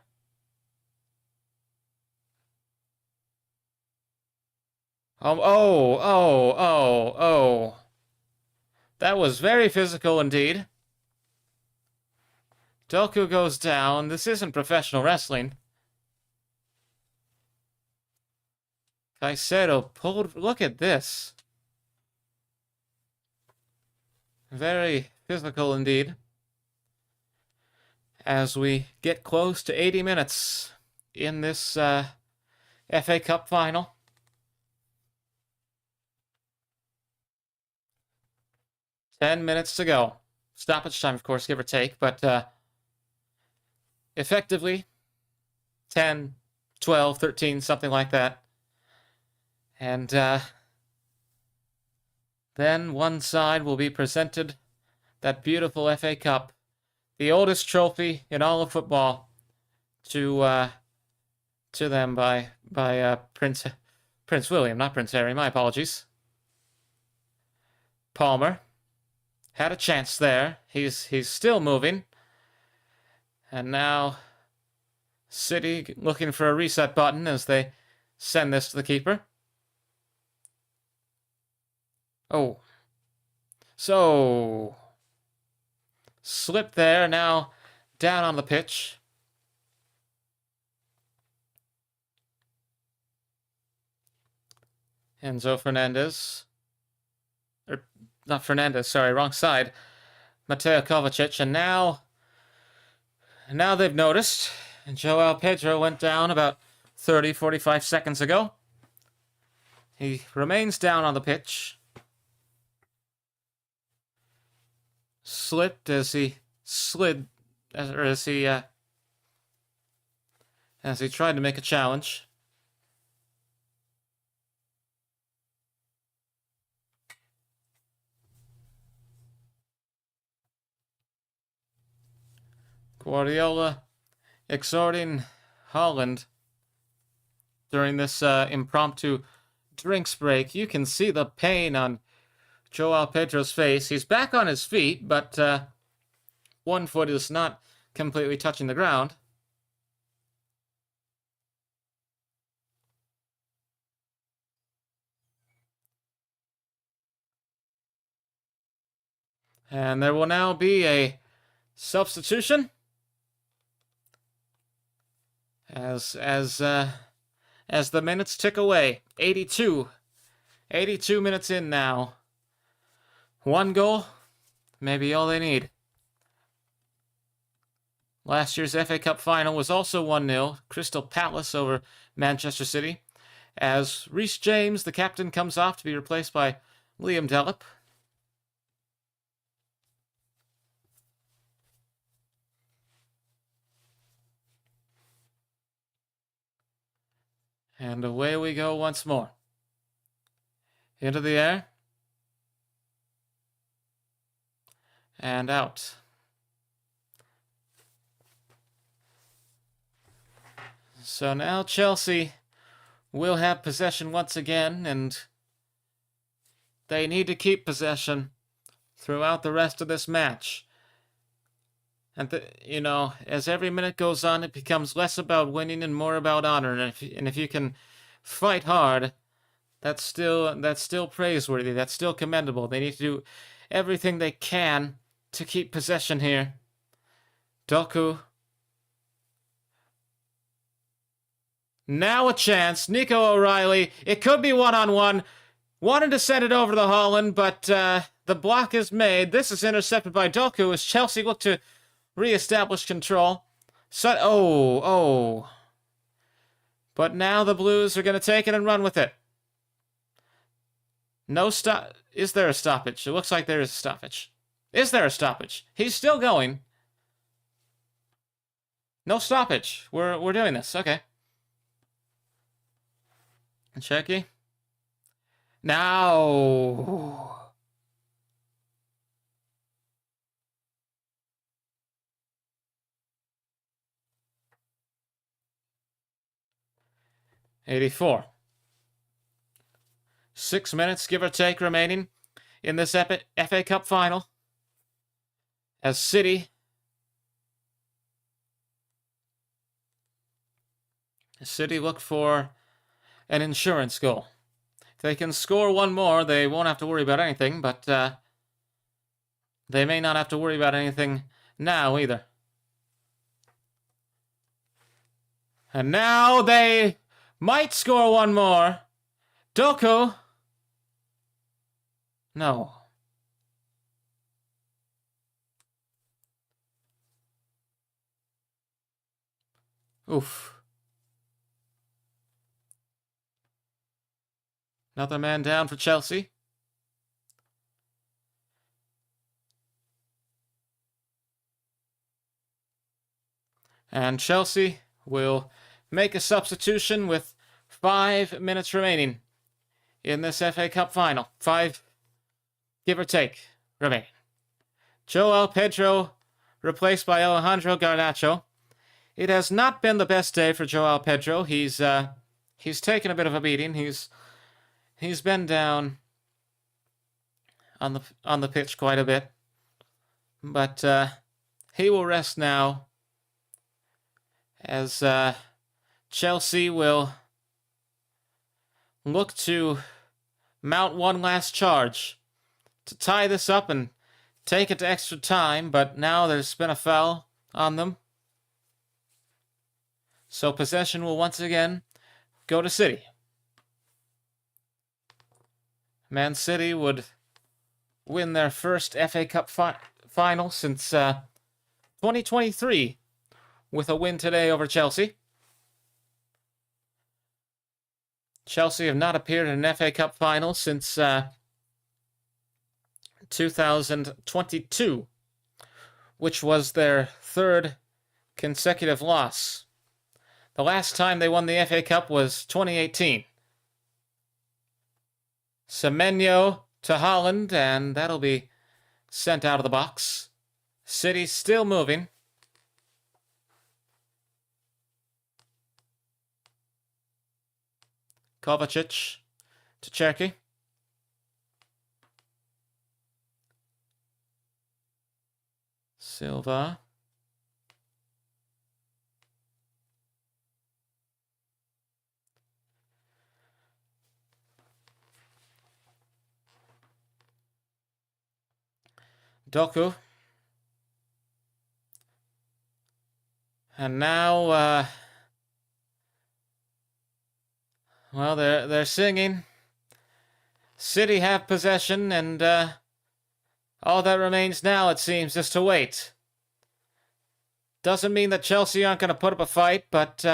Oh. That was very physical indeed. Doku goes down. This isn't professional wrestling. Caicedo pulled... Look at this. Very physical indeed. As we get close to 80 minutes in this FA Cup final. 10 minutes to go. Stoppage time, of course, give or take, but effectively 10, 12, 13, something like that. And then one side will be presented that beautiful FA Cup, the oldest trophy in all of football, to them by Prince William, not Prince Harry. My apologies. Palmer had a chance there. He's still moving, and now City looking for a reset button as they send this to the keeper. Oh, so slip there. Now down on the pitch. Enzo Fernandez. Or not Fernandez, sorry, wrong side. Mateo Kovacic, and now they've noticed. And Joao Pedro went down about 30, 45 seconds ago. He remains down on the pitch. Slipped as he slid, as he tried to make a challenge. Guardiola exhorting Haaland during this impromptu drinks break. You can see the pain on Joao Pedro's face. He's back on his feet, but one foot is not completely touching the ground. And there will now be a substitution as the minutes tick away. 82 minutes in now. One goal, maybe all they need. Last year's FA Cup final was also 1-0, Crystal Palace over Manchester City, as Reece James, the captain, comes off to be replaced by Liam Delap. And away we go once more. Into the air. And out. So now Chelsea will have possession once again, and they need to keep possession throughout the rest of this match. And, as every minute goes on, it becomes less about winning and more about honor. And if you can fight hard, that's still praiseworthy. That's still commendable. They need to do everything they can to keep possession here. Doku. Now a chance. Nico O'Reilly. It could be one-on-one. Wanted to send it over to the Haaland, but the block is made. This is intercepted by Doku as Chelsea look to re-establish control. But now the Blues are going to take it and run with it. No stop. Is there a stoppage? It looks like there is a stoppage. Is there a stoppage? He's still going. No stoppage. We're doing this. Okay. Checky. Now. 84. 6 minutes, give or take, remaining in this FA Cup final. As City look for an insurance goal. If they can score one more, they won't have to worry about anything, but they may not have to worry about anything now either. And now they might score one more. Doku. No. Oof. Another man down for Chelsea. And Chelsea will make a substitution with 5 minutes remaining in this FA Cup final. 5, give or take, remaining. João Pedro replaced by Alejandro Garnacho. It has not been the best day for João Pedro. He's taken a bit of a beating. He's been down on the pitch quite a bit. But he will rest now as Chelsea will look to mount one last charge to tie this up and take it to extra time, but now there's been a foul on them. So possession will once again go to City. Man City would win their first FA Cup final since 2023 with a win today over Chelsea. Chelsea have not appeared in an FA Cup final since 2022, which was their 3rd consecutive loss. The last time they won the FA Cup was 2018. Semenyo to Haaland, and that'll be sent out of the box. City still moving. Kovacic to Cherki. Silva. Doku. And now, well, they're singing. City have possession, and all that remains now, it seems, is to wait. Doesn't mean that Chelsea aren't going to put up a fight, but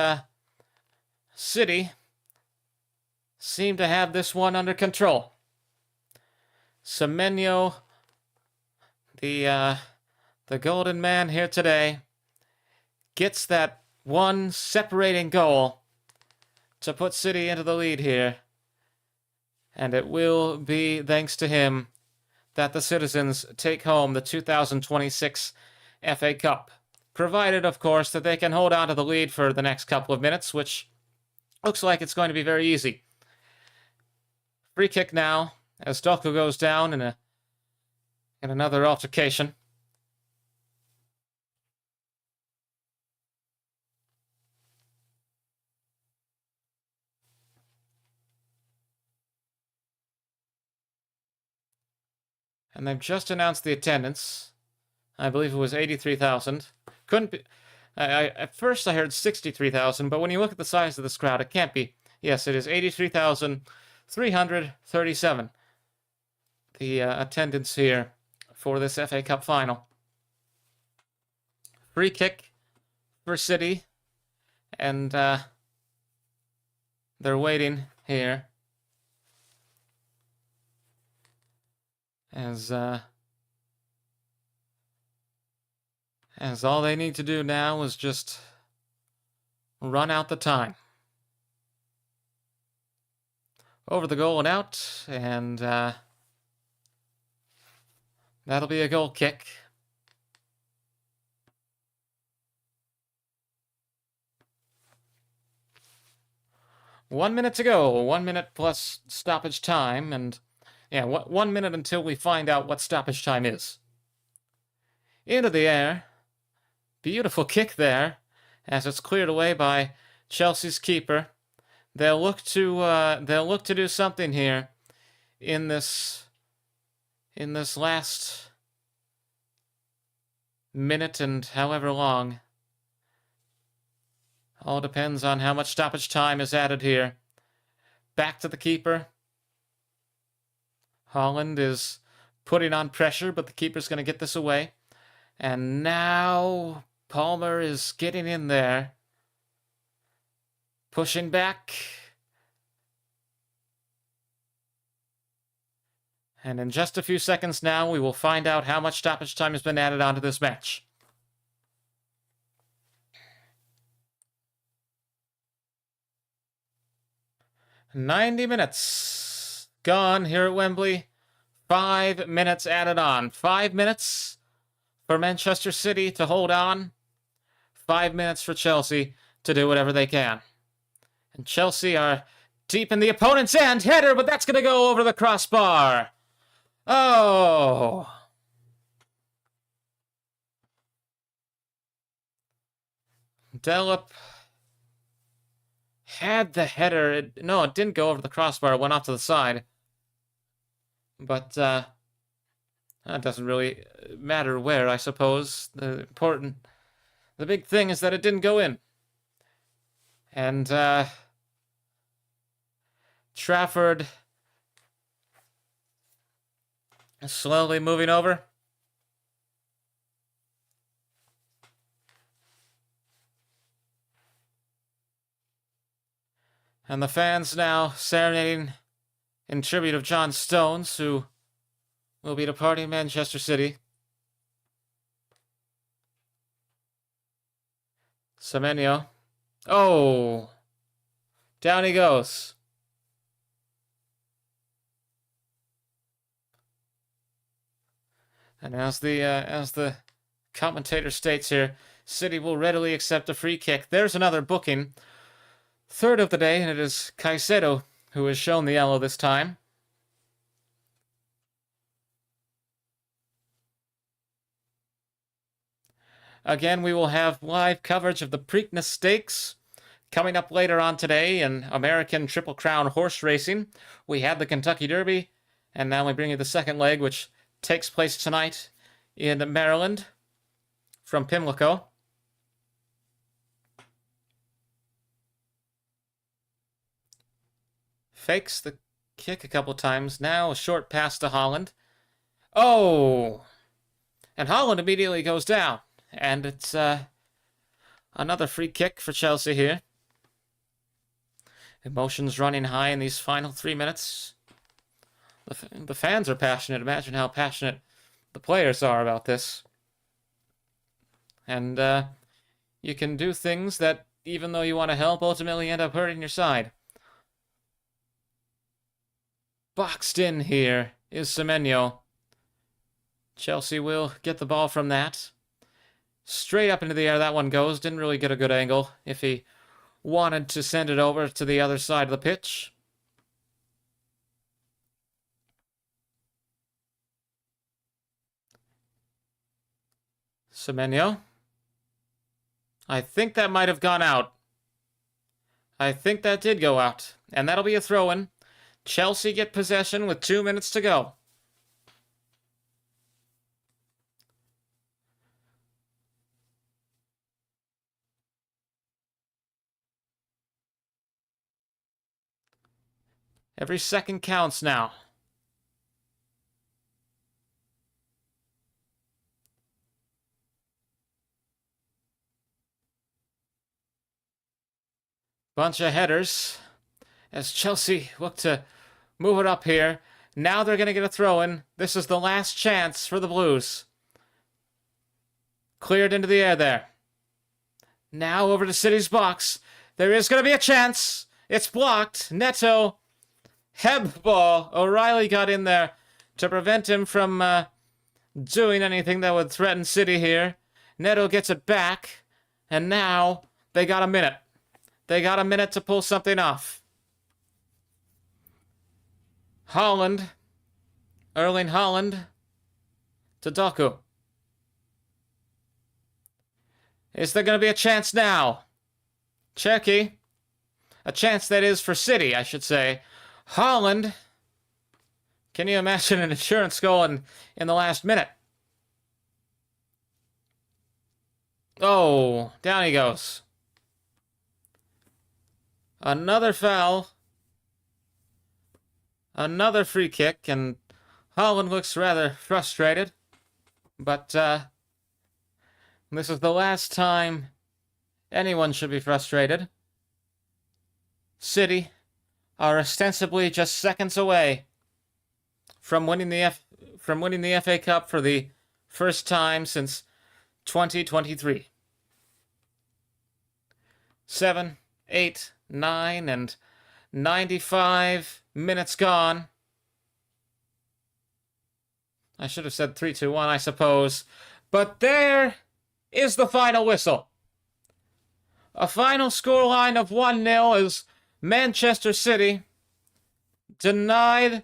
City seem to have this one under control. Semenyo, the golden man here today, gets that one separating goal to put City into the lead here. And it will be thanks to him that the citizens take home the 2026 FA Cup. Provided, of course, that they can hold on to the lead for the next couple of minutes, which looks like it's going to be very easy. Free kick now, as Doku goes down in another altercation. And they've just announced the attendance. I believe it was 83,000. Couldn't be. At first I heard 63,000, but when you look at the size of this crowd, it can't be. Yes, it is 83,337. The attendance here for this FA Cup final. Free kick for City, and they're waiting here as all they need to do now is just run out the time. Over the goal and out, and that'll be a goal kick. One minute to go. 1 minute plus stoppage time, and yeah, 1 minute until we find out what stoppage time is. Into the air. Beautiful kick there, as it's cleared away by Chelsea's keeper. They'll look to do something here in this last minute and however long. All depends on how much stoppage time is added here. Back to the keeper. Haaland is putting on pressure, but the keeper's going to get this away. And now Palmer is getting in there. Pushing back. And in just a few seconds now, we will find out how much stoppage time has been added onto this match. 90 minutes gone here at Wembley. 5 minutes added on. 5 minutes for Manchester City to hold on. 5 minutes for Chelsea to do whatever they can. And Chelsea are deep in the opponent's end. Header, but that's going to go over the crossbar. Oh. Delap had the header. No, it didn't go over the crossbar. It went off to the side. But that doesn't really matter where, I suppose. The big thing is that it didn't go in. And Trafford slowly moving over. And the fans now serenading in tribute of John Stones, who will be departing Manchester City. Semenyo. Oh! Down he goes. And as the commentator states here, City will readily accept a free kick. There's another booking. Third of the day, and it is Caicedo who has shown the yellow this time. Again, we will have live coverage of the Preakness Stakes coming up later on today in American Triple Crown horse racing. We had the Kentucky Derby, and now we bring you the second leg, which takes place tonight in Maryland from Pimlico. Fakes the kick a couple times. Now a short pass to Holland. Oh! And Holland immediately goes down. And it's another free kick for Chelsea here. Emotions running high in these final 3 minutes. The fans are passionate. Imagine how passionate the players are about this. And you can do things that, even though you want to help, ultimately end up hurting your side. Boxed in here is Semenyo. Chelsea will get the ball from that. Straight up into the air that one goes. Didn't really get a good angle if he wanted to send it over to the other side of the pitch. Semenyo. I think that might have gone out. I think that did go out. And that'll be a throw-in. Chelsea get possession with 2 minutes to go. Every second counts now. Bunch of headers as Chelsea look to move it up here. Now they're going to get a throw-in. This is the last chance for the Blues. Cleared into the air there. Now over to City's box. There is going to be a chance. It's blocked. Neto. Heb ball. O'Reilly got in there to prevent him from doing anything that would threaten City here. Neto gets it back. And now they got a minute. They got a minute to pull something off. Holland. Erling Haaland to Doku. Is there going to be a chance now? Cherky. A chance that is for City, I should say. Haaland. Can you imagine an insurance goal in the last minute? Oh, down he goes. Another foul. Another free kick, and Haaland looks rather frustrated. But this is the last time anyone should be frustrated. City are ostensibly just seconds away from winning the FA Cup for the first time since 2023. 7, 8, 9, and 95 minutes gone. I should have said 3, 2, 1, I suppose. But there is the final whistle. A final scoreline of 1-0 as Manchester City, denied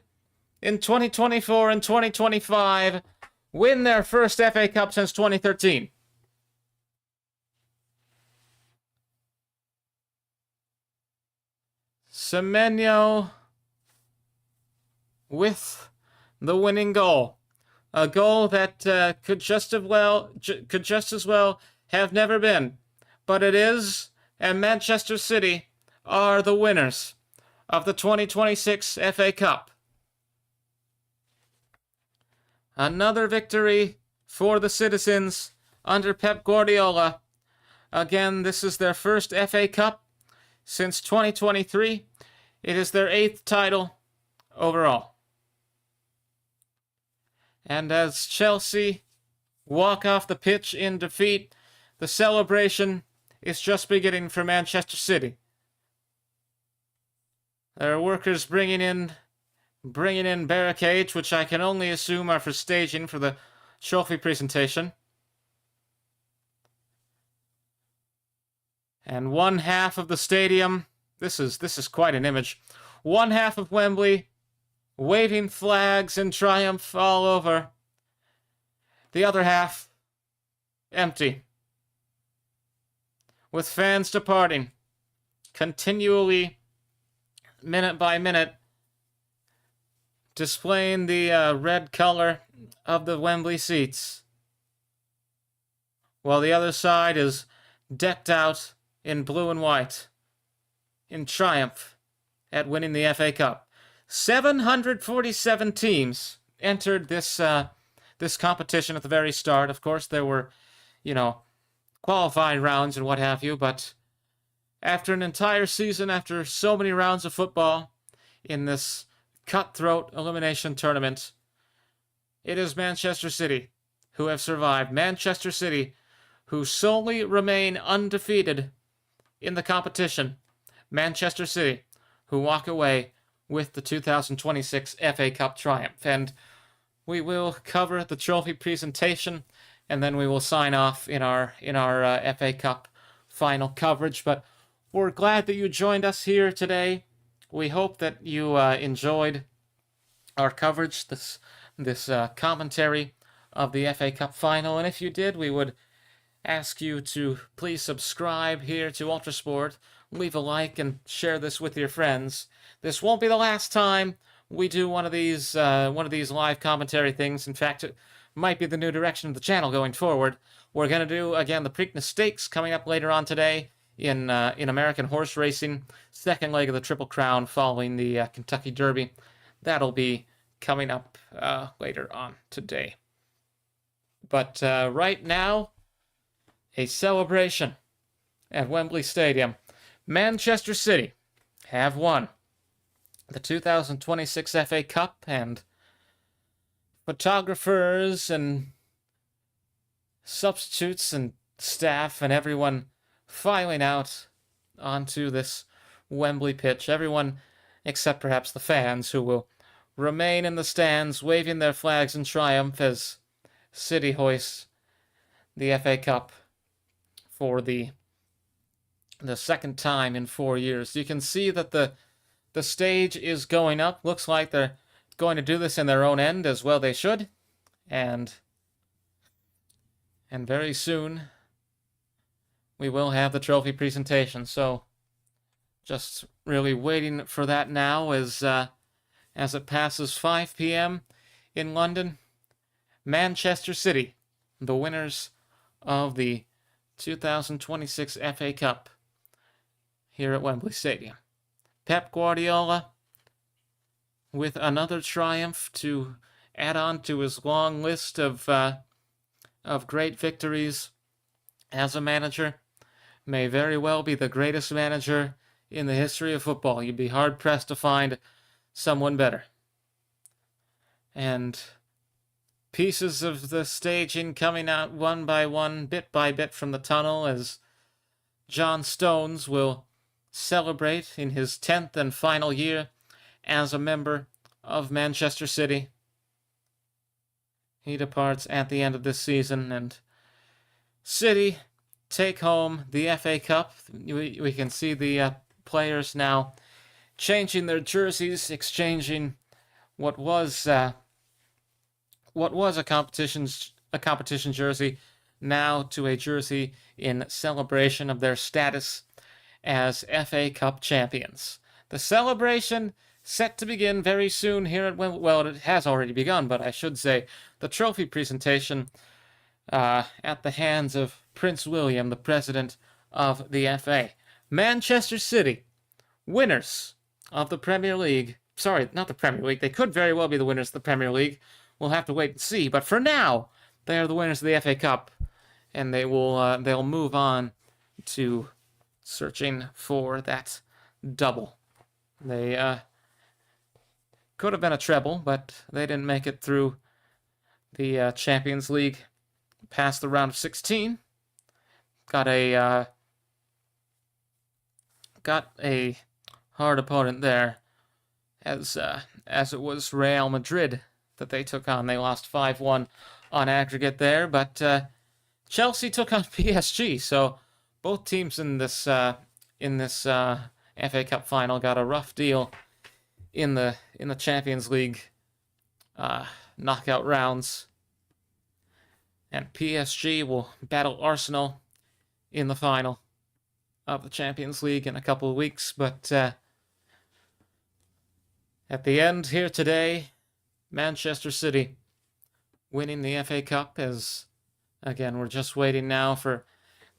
in 2024 and 2025, win their first FA Cup since 2013. Semenyo with the winning goal. A goal that could just as well have never been. But it is, and Manchester City are the winners of the 2026 FA Cup. Another victory for the citizens under Pep Guardiola. Again, this is their first FA Cup since 2023. It is their 8th title overall. And as Chelsea walk off the pitch in defeat, the celebration is just beginning for Manchester City. There are workers bringing in barricades, which I can only assume are for staging for the trophy presentation. And one half of the stadium, this is quite an image. One half of Wembley waving flags in triumph all over. The other half empty, with fans departing continually, minute by minute, displaying the red color of the Wembley seats, while the other side is decked out in blue and white, in triumph at winning the FA Cup. 747 teams entered this competition at the very start. Of course, there were, qualifying rounds and what have you, but after an entire season, after so many rounds of football in this cutthroat elimination tournament, it is Manchester City who have survived. Manchester City, who solely remain undefeated in the competition. Manchester City, who walk away with the 2026 FA Cup triumph. And we will cover the trophy presentation, and then we will sign off in our FA Cup final coverage. But we're glad that you joined us here today. We hope that you enjoyed our coverage, this commentary of the FA Cup final. And if you did, we would ask you to please subscribe here to ULTRASPORT, leave a like, and share this with your friends. This won't be the last time we do one of these live commentary things. In fact, it might be the new direction of the channel going forward. We're going to do, again, the Preakness Stakes coming up later on today in American horse racing. Second leg of the Triple Crown following the Kentucky Derby. That'll be coming up later on today. But right now, a celebration at Wembley Stadium. Manchester City have won the 2026 FA Cup, and photographers and substitutes and staff and everyone filing out onto this Wembley pitch. Everyone except perhaps the fans, who will remain in the stands waving their flags in triumph as City hoists the FA Cup for the second time in 4 years. You can see that the stage is going up. Looks like they're going to do this in their own end, as well they should. And very soon we will have the trophy presentation. So just really waiting for that now as it passes 5 p.m. in London. Manchester City, the winners of the 2026 FA Cup here at Wembley Stadium. Pep Guardiola with another triumph to add on to his long list of great victories as a manager. May very well be the greatest manager in the history of football. You'd be hard-pressed to find someone better. And pieces of the staging coming out one by one, bit by bit from the tunnel, as John Stones will celebrate in his 10th and final year as a member of Manchester City. He departs at the end of this season, and City take home the FA Cup. We can see the players now changing their jerseys, exchanging what was a competition jersey now to a jersey in celebration of their status as FA Cup champions. The celebration set to begin very soon here at Wembley. Well, it has already begun, but I should say the trophy presentation at the hands of Prince William, the president of the FA. Manchester City, winners of the Premier League. Sorry, not the Premier League. They could very well be the winners of the Premier League. We'll have to wait and see. But for now, they are the winners of the FA Cup, and they'll move on to searching for that double. They could have been a treble, but they didn't make it through the Champions League past the round of 16. Got a hard opponent there, as it was Real Madrid that they took on. They lost 5-1 on aggregate there, but Chelsea took on PSG. So both teams in this FA Cup final got a rough deal in the Champions League knockout rounds. And PSG will battle Arsenal in the final of the Champions League in a couple of weeks. But at the end here today, Manchester City winning the FA Cup, as again we're just waiting now for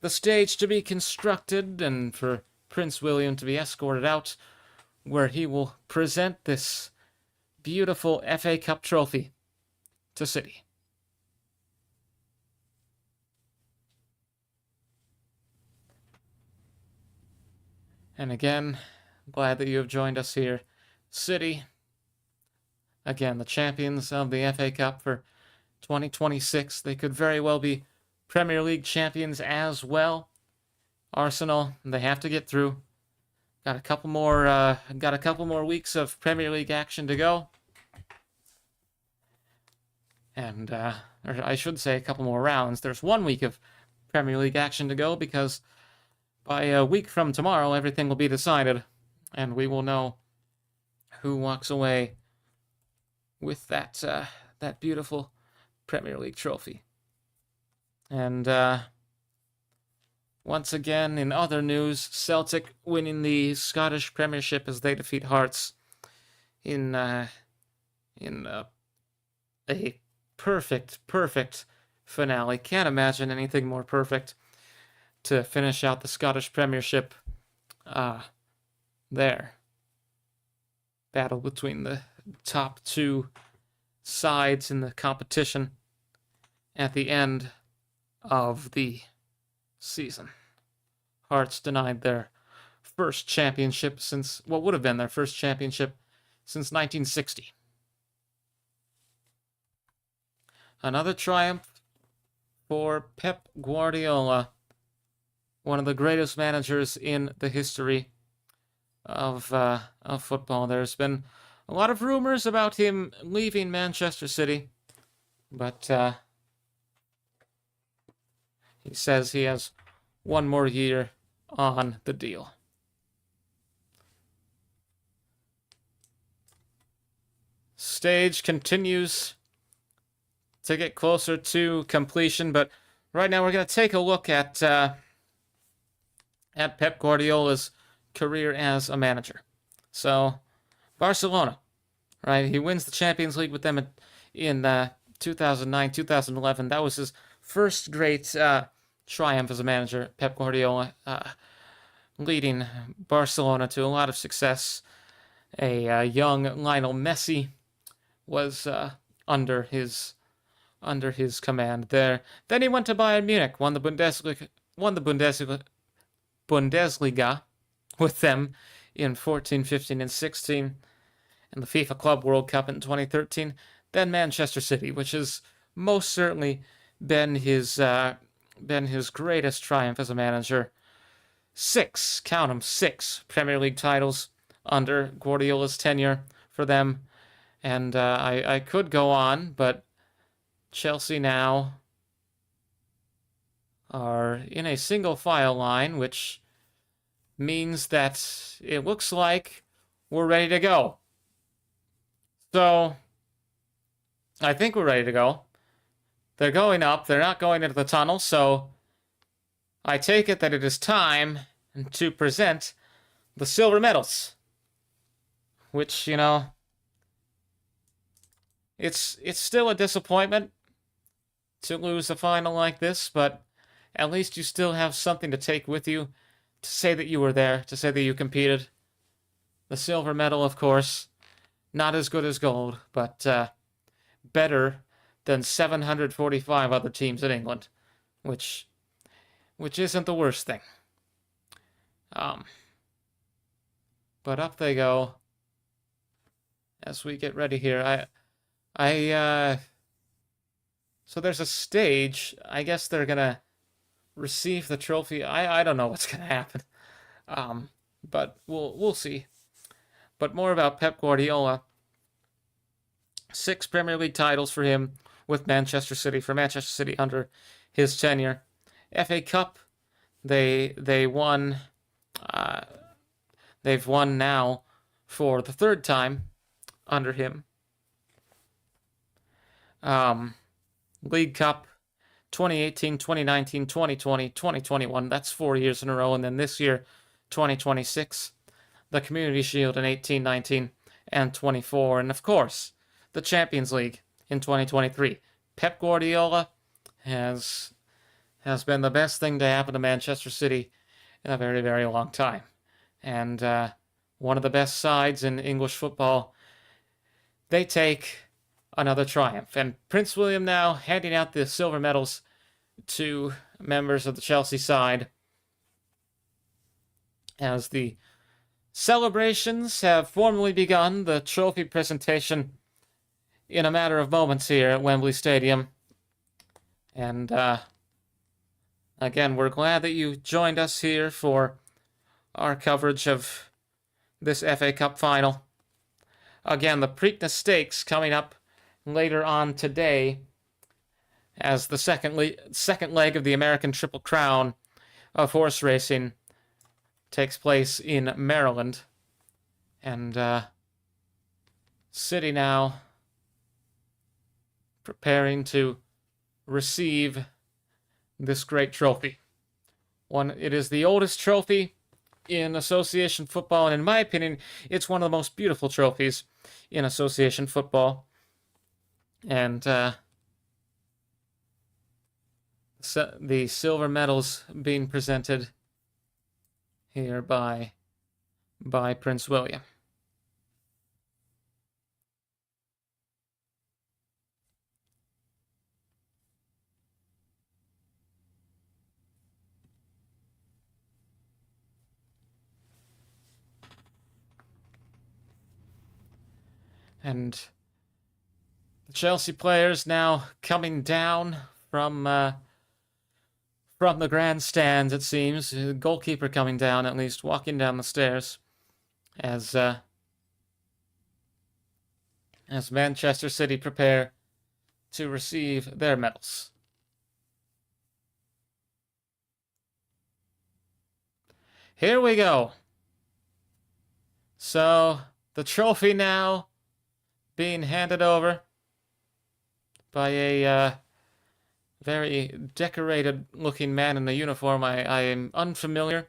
the stage to be constructed and for Prince William to be escorted out, where he will present this beautiful FA Cup trophy to City. And again, glad that you have joined us here. City, again, the champions of the FA Cup for 2026. They could very well be Premier League champions as well. Arsenal, they have to get through. Got a couple more weeks of Premier League action to go. And, or I should say a couple more rounds. There's 1 week of Premier League action to go, because by a week from tomorrow, everything will be decided, and we will know who walks away with that beautiful Premier League trophy. And once again, in other news, Celtic winning the Scottish Premiership as they defeat Hearts in a perfect finale. Can't imagine anything more perfect to finish out the Scottish Premiership there. Battle between the top two sides in the competition at the end of the season. Hearts denied their first championship since, what would have been their first championship since 1960. Another triumph for Pep Guardiola, one of the greatest managers in the history of football. There's been a lot of rumors about him leaving Manchester City, but he says he has one more year on the deal. Stage continues to get closer to completion, but right now we're going to take a look at Pep Guardiola's career as a manager. So, Barcelona, right? He wins the Champions League with them in 2009, 2011. That was his first great triumph as a manager. Pep Guardiola leading Barcelona to a lot of success. A young Lionel Messi was under his command there. Then he went to Bayern Munich, won the Bundesliga with them in 14, 15, and 16, and the FIFA Club World Cup in 2013. Then Manchester City, which has most certainly been his greatest triumph as a manager. count them, 6 Premier League titles under Guardiola's tenure for them. And I could go on, but Chelsea now are in a single file line, which means that it looks like we're ready to go. So I think we're ready to go. They're going up. They're not going into the tunnel, so I take it that it is time to present the silver medals. Which, you know, it's still a disappointment to lose a final like this, but at least you still have something to take with you, to say that you were there, to say that you competed. The silver medal, of course, not as good as gold, but better than 745 other teams in England, which isn't the worst thing. But up they go as we get ready here. So there's a stage. I guess they're gonna receive the trophy. I don't know what's gonna happen. But we'll see. But more about Pep Guardiola. 6 Premier League titles for him with Manchester City, for Manchester City under his tenure. FA Cup, they won. They've won now for the 3rd time under him. League Cup, 2018, 2019, 2020, 2021. That's 4 years in a row. And then this year, 2026. The Community Shield in 18, 19, and 24. And of course, the Champions League in 2023. Pep Guardiola has been the best thing to happen to Manchester City in a very, very long time. And one of the best sides in English football. They take another triumph. And Prince William now handing out the silver medals to members of the Chelsea side as the celebrations have formally begun. The trophy presentation in a matter of moments here at Wembley Stadium. And again, we're glad that you joined us here for our coverage of this FA Cup final. Again, the Preakness Stakes coming up later on today as the second leg of the American Triple Crown of horse racing takes place in Maryland. And City now preparing to receive this great trophy. It is the oldest trophy in association football, and in my opinion, it's one of the most beautiful trophies in association football. And the silver medals being presented here by Prince William. And the Chelsea players now coming down from the grandstands, it seems. The goalkeeper coming down, at least, walking down the stairs as Manchester City prepare to receive their medals. Here we go. So, the trophy now being handed over by a very decorated-looking man in a uniform. I am unfamiliar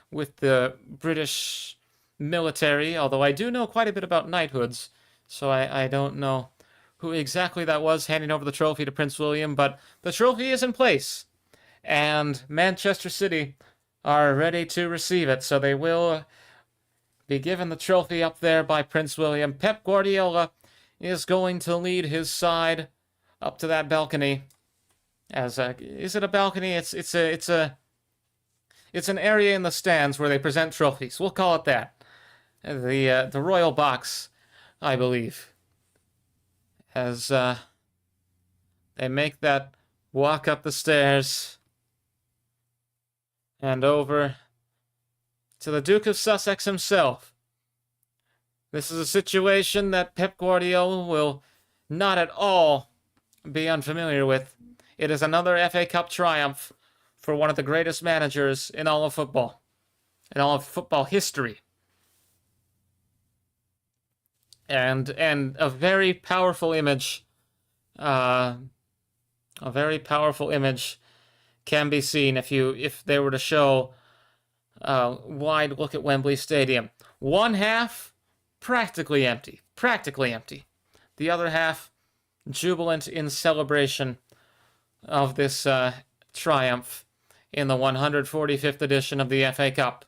with the British military, although I do know quite a bit about knighthoods, so I don't know who exactly that was handing over the trophy to Prince William, but the trophy is in place, and Manchester City are ready to receive it, so they will be given the trophy up there by Prince William. Pep Guardiola is going to lead his side up to that balcony. Is it a balcony? It's an area in the stands where they present trophies. We'll call it that. The royal box, I believe. As they make that walk up the stairs and over to the Duke of Sussex himself. This is a situation that Pep Guardiola will not at all be unfamiliar with. It is another FA Cup triumph for one of the greatest managers in all of football, in all of football history. And a very powerful image, can be seen if they were to show a wide look at Wembley Stadium. One half practically empty. The other half jubilant in celebration of this triumph in the 145th edition of the FA Cup.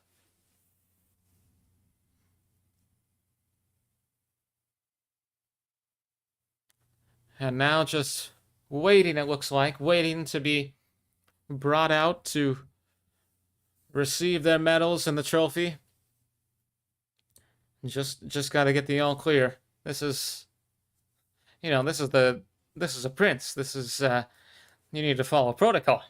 And now just waiting, it looks like, waiting to be brought out to receive their medals and the trophy. Just got to get the all clear. This is a prince. This is you need to follow protocol.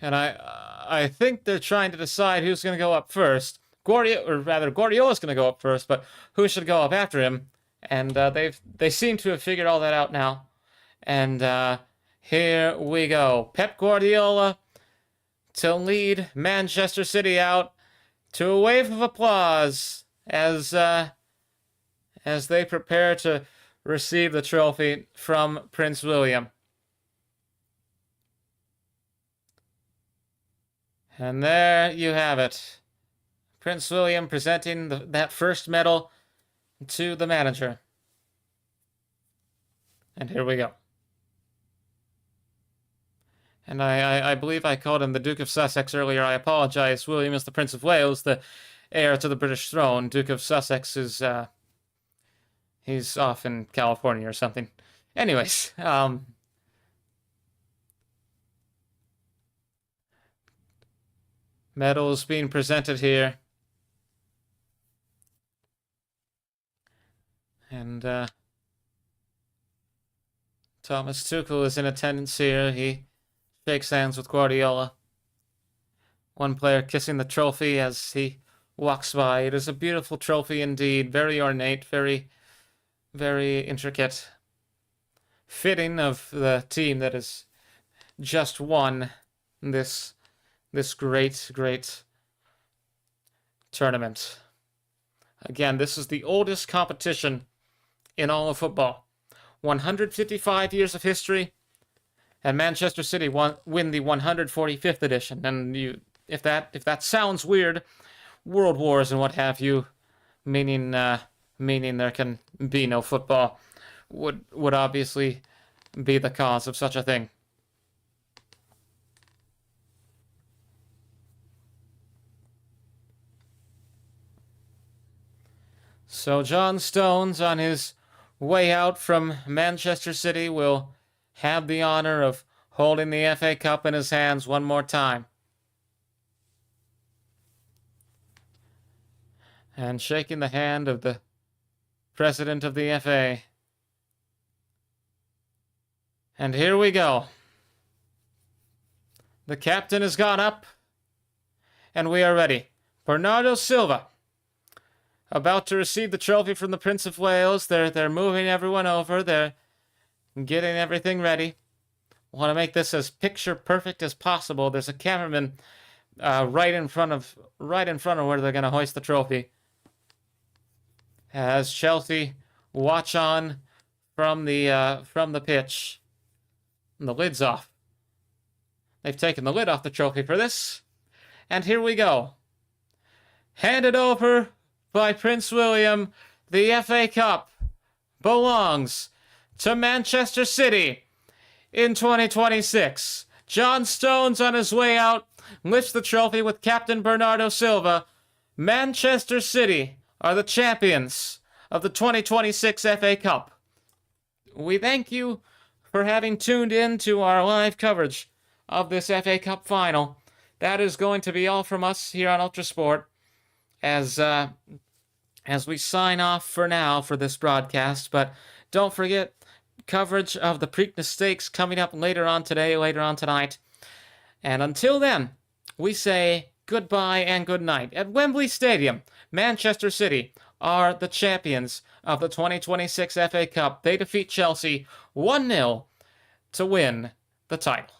And I think they're trying to decide who's going to go up first. Guardiola's going to go up first, but who should go up after him? And they seem to have figured all that out now. And here we go. Pep Guardiola to lead Manchester City out to a wave of applause as they prepare to receive the trophy from Prince William. And there you have it. Prince William presenting that first medal to the manager. And here we go. And I believe I called him the Duke of Sussex earlier. I apologize. William is the Prince of Wales, the heir to the British throne. Duke of Sussex is, he's off in California or something. Anyways, medals being presented here. And Thomas Tuchel is in attendance here. He shakes hands with Guardiola. One player kissing the trophy as he walks by. It is a beautiful trophy indeed. Very ornate, very, very intricate. Fitting of the team that has just won this great tournament. Again, this is the oldest competition in all of football. 155 years of history, and Manchester City win the 145th edition. And if that sounds weird, world wars and what have you, meaning there can be no football, would obviously be the cause of such a thing. So John Stones, on his way out from Manchester City, will have the honor of holding the FA Cup in his hands one more time. And shaking the hand of the president of the FA. And here we go. The captain has gone up, and we are ready. Bernardo Silva, about to receive the trophy from the Prince of Wales. They're moving everyone over. They're getting everything ready. Want to make this as picture perfect as possible. There's a cameraman right in front of where they're going to hoist the trophy. As Chelsea watch on from the pitch. And the lid's off. They've taken the lid off the trophy for this. And here we go. Handed over by Prince William, the FA Cup belongs to Manchester City in 2026. John Stones, on his way out, lifts the trophy with Captain Bernardo Silva. Manchester City are the champions of the 2026 FA Cup. We thank you for having tuned in to our live coverage of this FA Cup final. That is going to be all from us here on ULTRASPORT. as we sign off for now for this broadcast. But don't forget, coverage of the Preakness Stakes coming up later on today, later on tonight. And until then, we say goodbye and good night. At Wembley Stadium, Manchester City are the champions of the 2026 FA Cup. They defeat Chelsea 1-0 to win the title.